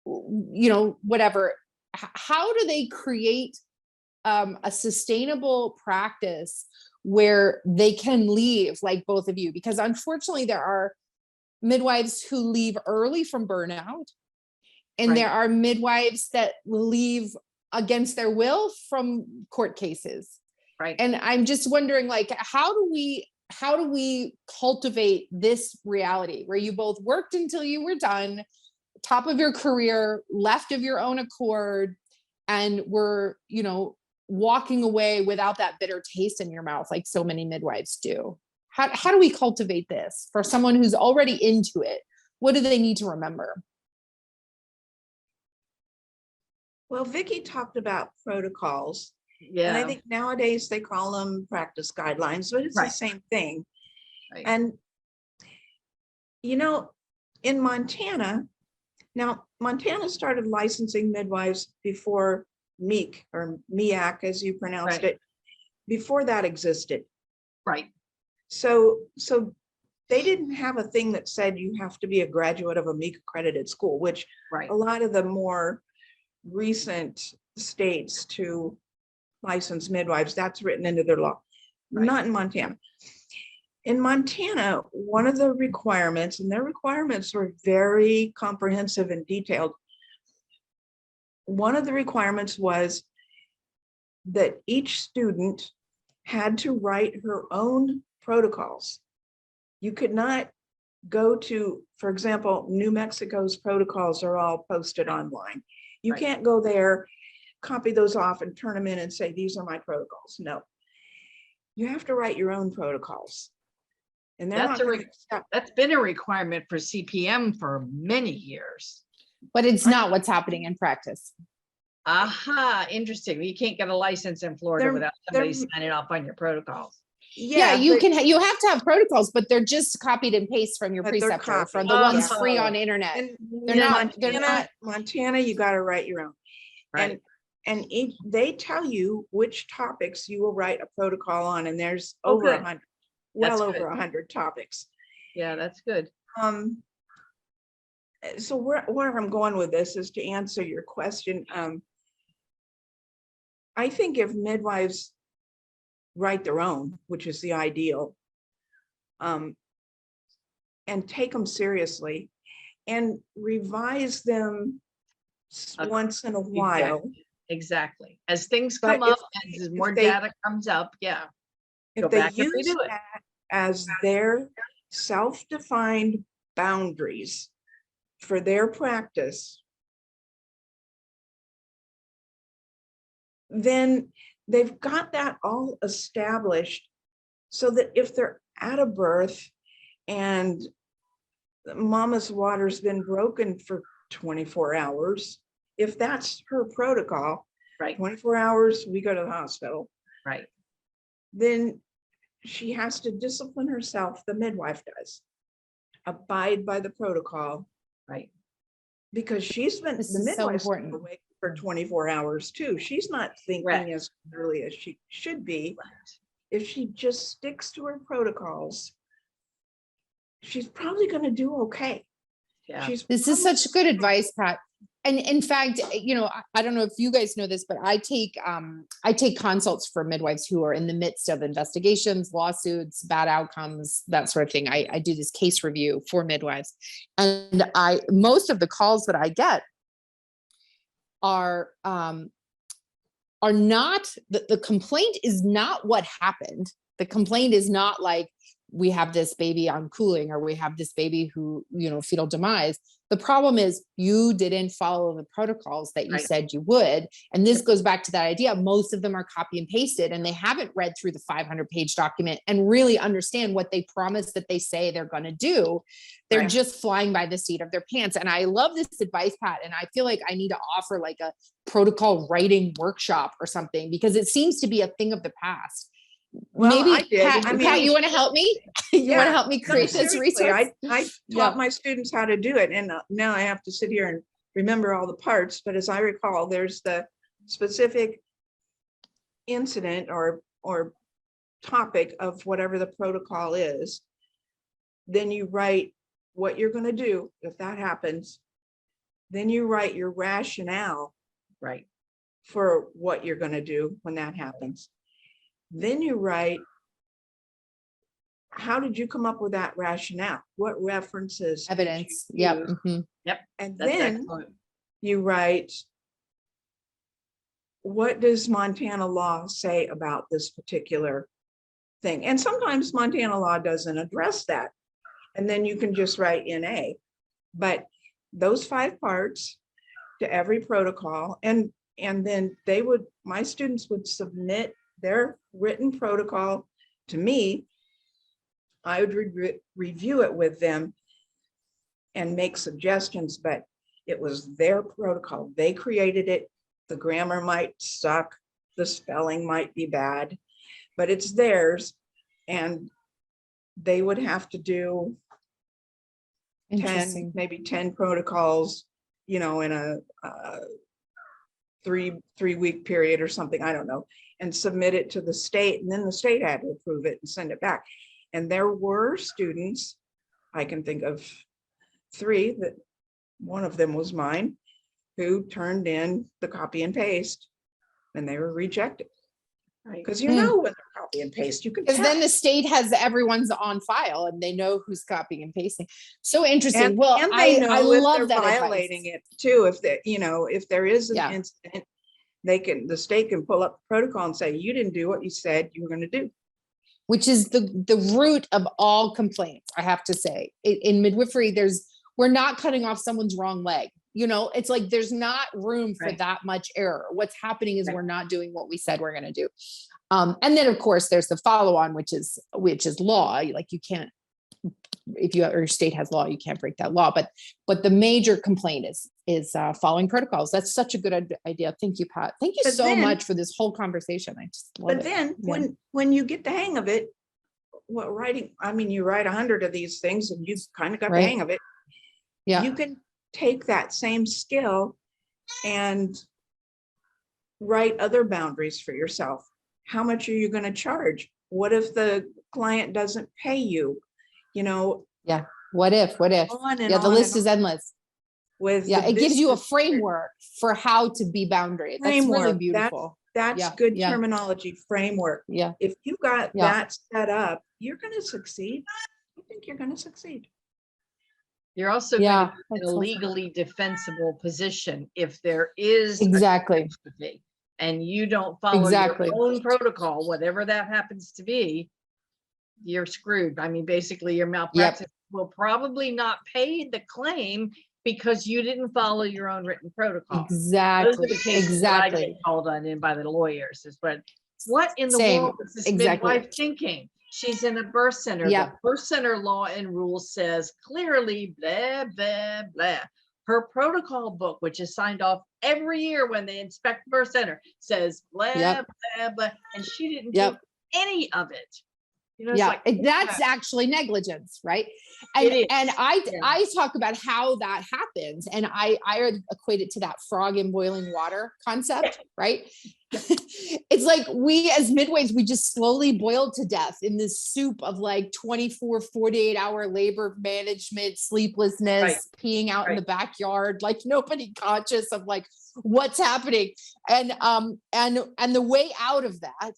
Speaker 2: whatever. How do they create a sustainable practice where they can leave, like both of you? Because unfortunately, there are midwives who leave early from burnout, and there are midwives that leave against their will from court cases.
Speaker 7: Right.
Speaker 2: And I'm just wondering, how do we cultivate this reality where you both worked until you were done, top of your career, left of your own accord, and were, walking away without that bitter taste in your mouth, like so many midwives do? How do we cultivate this for someone who's already into it? What do they need to remember?
Speaker 1: Well, Vicki talked about protocols.
Speaker 7: Yeah.
Speaker 1: And I think nowadays they call them practice guidelines, but it's the same thing. Right. And, in Montana, Now, Montana started licensing midwives before MEAC or MEAC, as you pronounced
Speaker 7: Right.
Speaker 1: it, before that existed.
Speaker 7: Right.
Speaker 1: So they didn't have a thing that said you have to be a graduate of a MEAC accredited school, which
Speaker 7: Right.
Speaker 1: a lot of the more recent states to license midwives, that's written into their law,
Speaker 7: Right.
Speaker 1: not in Montana. In Montana, one of the requirements, and their requirements were very comprehensive and detailed. One of the requirements was that each student had to write her own protocols. You could not go to, for example, New Mexico's protocols are all posted online. You
Speaker 7: Right.
Speaker 1: can't go there, copy those off and turn them in and say, these are my protocols. No, you have to write your own protocols. And they're
Speaker 7: That's
Speaker 1: not going to accept.
Speaker 7: That's been a requirement for CPM for many years.
Speaker 2: But it's not what's happening in practice.
Speaker 7: Aha, interesting. You can't get a license in Florida
Speaker 1: They're-
Speaker 7: without somebody
Speaker 1: they're-
Speaker 7: signing off on your protocols.
Speaker 2: Yeah, you
Speaker 1: but-
Speaker 2: can. You have to have protocols, but they're just copied and pasted from your
Speaker 1: But they're
Speaker 2: preceptor, from
Speaker 1: copied.
Speaker 2: the ones
Speaker 7: Oh.
Speaker 2: free on the internet.
Speaker 1: And
Speaker 2: They're
Speaker 1: in
Speaker 2: not- they're not-
Speaker 1: Montana, you got to write your own.
Speaker 7: Right.
Speaker 1: And they tell you which topics you will write a protocol on, and there's
Speaker 7: Oh,
Speaker 1: over
Speaker 7: good.
Speaker 1: 100,
Speaker 7: That's
Speaker 1: well
Speaker 7: good.
Speaker 1: over 100 topics.
Speaker 7: Yeah, that's good.
Speaker 1: So where I'm going with this is to answer your question. I think if midwives write their own, which is the ideal, and take them seriously and revise them once in a while.
Speaker 7: Exactly. As things
Speaker 1: But
Speaker 7: come up, as more
Speaker 1: they-
Speaker 7: data comes up, yeah. Go
Speaker 1: If they
Speaker 7: back and
Speaker 1: use
Speaker 7: redo it.
Speaker 1: that as their self-defined boundaries for their practice, then they've got that all established so that if they're at a birth and mama's water's been broken for 24 hours, if that's her protocol,
Speaker 7: Right,
Speaker 1: 24 hours, we go to the hospital,
Speaker 7: right,
Speaker 1: then she has to discipline herself, the midwife does, abide by the protocol,
Speaker 7: right.
Speaker 1: because she's been,
Speaker 2: This
Speaker 1: the
Speaker 2: is so
Speaker 1: midwife's been
Speaker 2: important.
Speaker 1: awake for 24 hours too. She's not thinking
Speaker 7: Correct.
Speaker 1: as clearly as she should be.
Speaker 7: Right.
Speaker 1: If she just sticks to her protocols, she's probably going to do okay.
Speaker 7: Yeah.
Speaker 2: This is such good advice, Pat. And in fact, I don't know if you guys know this, but I take consults for midwives who are in the midst of investigations, lawsuits, bad outcomes, that sort of thing. I do this case review for midwives, and most of the calls that I get are not, the complaint is not what happened. The complaint is not like, we have this baby on cooling, or we have this baby who, fetal demise. The problem is you didn't follow the protocols that you
Speaker 7: Right.
Speaker 2: said you would. And this goes back to that idea. Most of them are copy and pasted, and they haven't read through the 500-page document and really understand what they promise that they say they're going to do. They're
Speaker 7: Right.
Speaker 2: just flying by the seat of their pants. And I love this advice, Pat. And I feel like I need to offer like a protocol writing workshop or something, because it seems to be a thing of the past.
Speaker 1: Well,
Speaker 2: Maybe
Speaker 1: I did.
Speaker 2: Pat,
Speaker 1: I mean,
Speaker 2: Pat, you want to help me? You want
Speaker 1: Yeah.
Speaker 2: to help me
Speaker 1: No,
Speaker 2: create this
Speaker 1: seriously,
Speaker 2: resource?
Speaker 1: I
Speaker 2: Yeah.
Speaker 1: taught my students how to do it, and now I have to sit here and remember all the parts. But as I recall, there's the specific incident or topic of whatever the protocol is. Then you write what you're going to do if that happens. Then you write your rationale
Speaker 7: Right,
Speaker 1: for what you're going to do when that happens. Then you write, how did you come up with that rationale? What references? did you
Speaker 2: Evidence. Yep.
Speaker 1: use?
Speaker 2: Mhm.
Speaker 1: And
Speaker 7: that's
Speaker 1: then
Speaker 7: excellent.
Speaker 1: you write, what does Montana law say about this particular thing? And sometimes Montana law doesn't address that. And then you can just write NA. But those 5 parts to every protocol, and then my students would submit their written protocol to me. I would review it with them and make suggestions, but it was their protocol. They created it. The grammar might suck, the spelling might be bad, but it's theirs. And they would have to do 10,
Speaker 2: Interesting.
Speaker 1: maybe 10 protocols in a three-week period or something, I don't know, and submit it to the state, and then the state had to approve it and send it back. And there were students, I can think of 3, that one of them was mine, who turned in the copy and paste, and they were rejected.
Speaker 7: Right.
Speaker 1: Because when they're copy and paste, you can
Speaker 2: Because
Speaker 1: tell.
Speaker 2: then the state has everyone's on file and they know who's copying and pasting. So interesting.
Speaker 1: And
Speaker 2: I
Speaker 1: if
Speaker 2: love
Speaker 1: they're
Speaker 2: that
Speaker 1: violating
Speaker 2: advice.
Speaker 1: it too. If they, if there is an
Speaker 2: Yeah.
Speaker 1: incident, the state can pull up the protocol and say, you didn't do what you said you were going to do.
Speaker 2: Which is the root of all complaints, I have to say. In midwifery, we're not cutting off someone's wrong leg. It's like there's not room for that much error. What's happening is we're not doing what we said we're going to do. And then of course there's the follow-on, which is law. Like you can't, if your state has law, you can't break that law. But the major complaint is following protocols. That's such a good idea. Thank you, Pat. Thank you so much for this whole conversation. I just love it.
Speaker 1: But then when you get the hang of it, you write 100 of these things and you've kind of got the hang of it.
Speaker 2: Yeah.
Speaker 1: You can take that same skill and write other boundaries for yourself. How much are you going to charge? What if the client doesn't pay you?
Speaker 2: Yeah. What if? The list is endless. It gives you a framework for how to be boundary. That's really beautiful.
Speaker 1: That's good terminology, framework.
Speaker 2: Yeah.
Speaker 1: If you got that set up, you're going to succeed. I think you're going to succeed.
Speaker 7: You're also going to be in a legally defensible position if there is
Speaker 2: exactly,
Speaker 7: and you don't follow your own protocol, whatever that happens to be, you're screwed. Basically, your malpractice will probably not pay the claim because you didn't follow your own written protocol.
Speaker 2: Exactly.
Speaker 7: Those are the cases that I get called on in by the lawyers. But what in the world is this midwife thinking? She's in a birth center. The birth center law and rules says clearly, blah, blah, blah. Her protocol book, which is signed off every year when they inspect the birth center, says blah, blah, blah. And she didn't do any of it.
Speaker 2: That's actually negligence, right? And I talk about how that happens, and I equate it to that frog in boiling water concept, right? It's like we as midwives, we just slowly boiled to death in this soup of like 24, 48-hour labor management, sleeplessness, peeing out in the backyard, like nobody conscious of like what's happening. And the way out of that,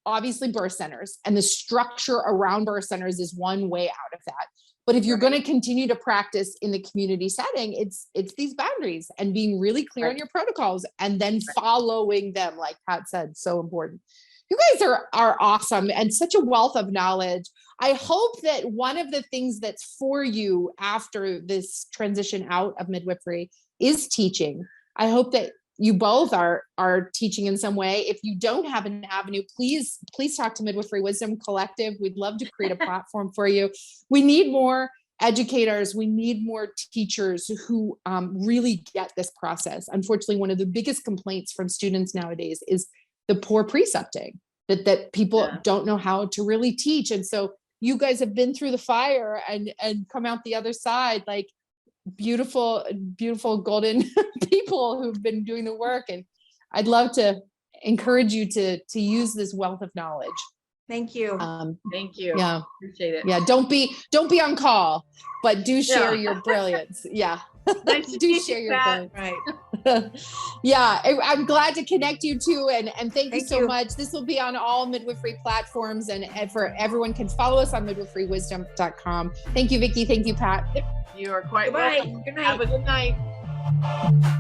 Speaker 2: obviously birth centers and the structure around birth centers is one way out of that. But if you're going to continue to practice in the community setting, it's these boundaries and being really clear on your protocols and then following them, like Pat said, so important. You guys are awesome and such a wealth of knowledge. I hope that one of the things that's for you after this transition out of midwifery is teaching. I hope that you both are teaching in some way. If you don't have an avenue, please talk to Midwifery Wisdom Collective. We'd love to create a platform for you. We need more educators. We need more teachers who really get this process. Unfortunately, one of the biggest complaints from students nowadays is the poor precepting, that people don't know how to really teach. And so you guys have been through the fire and come out the other side like beautiful golden people who've been doing the work. And I'd love to encourage you to use this wealth of knowledge.
Speaker 1: Thank you.
Speaker 7: Thank you.
Speaker 2: Yeah.
Speaker 7: Appreciate it.
Speaker 2: Yeah. Don't be on call, but do share your brilliance. Yeah.
Speaker 7: Nice to
Speaker 2: do share your brilliance.
Speaker 1: Right.
Speaker 2: Yeah. I'm glad to connect you too. And thank you so much. This will be on all midwifery platforms and for everyone can follow us on midwiferywisdom.com. Thank you, Vicki. Thank you, Pat.
Speaker 7: You are quite
Speaker 1: Goodbye.
Speaker 7: welcome.
Speaker 1: Good night.
Speaker 7: Have a good night.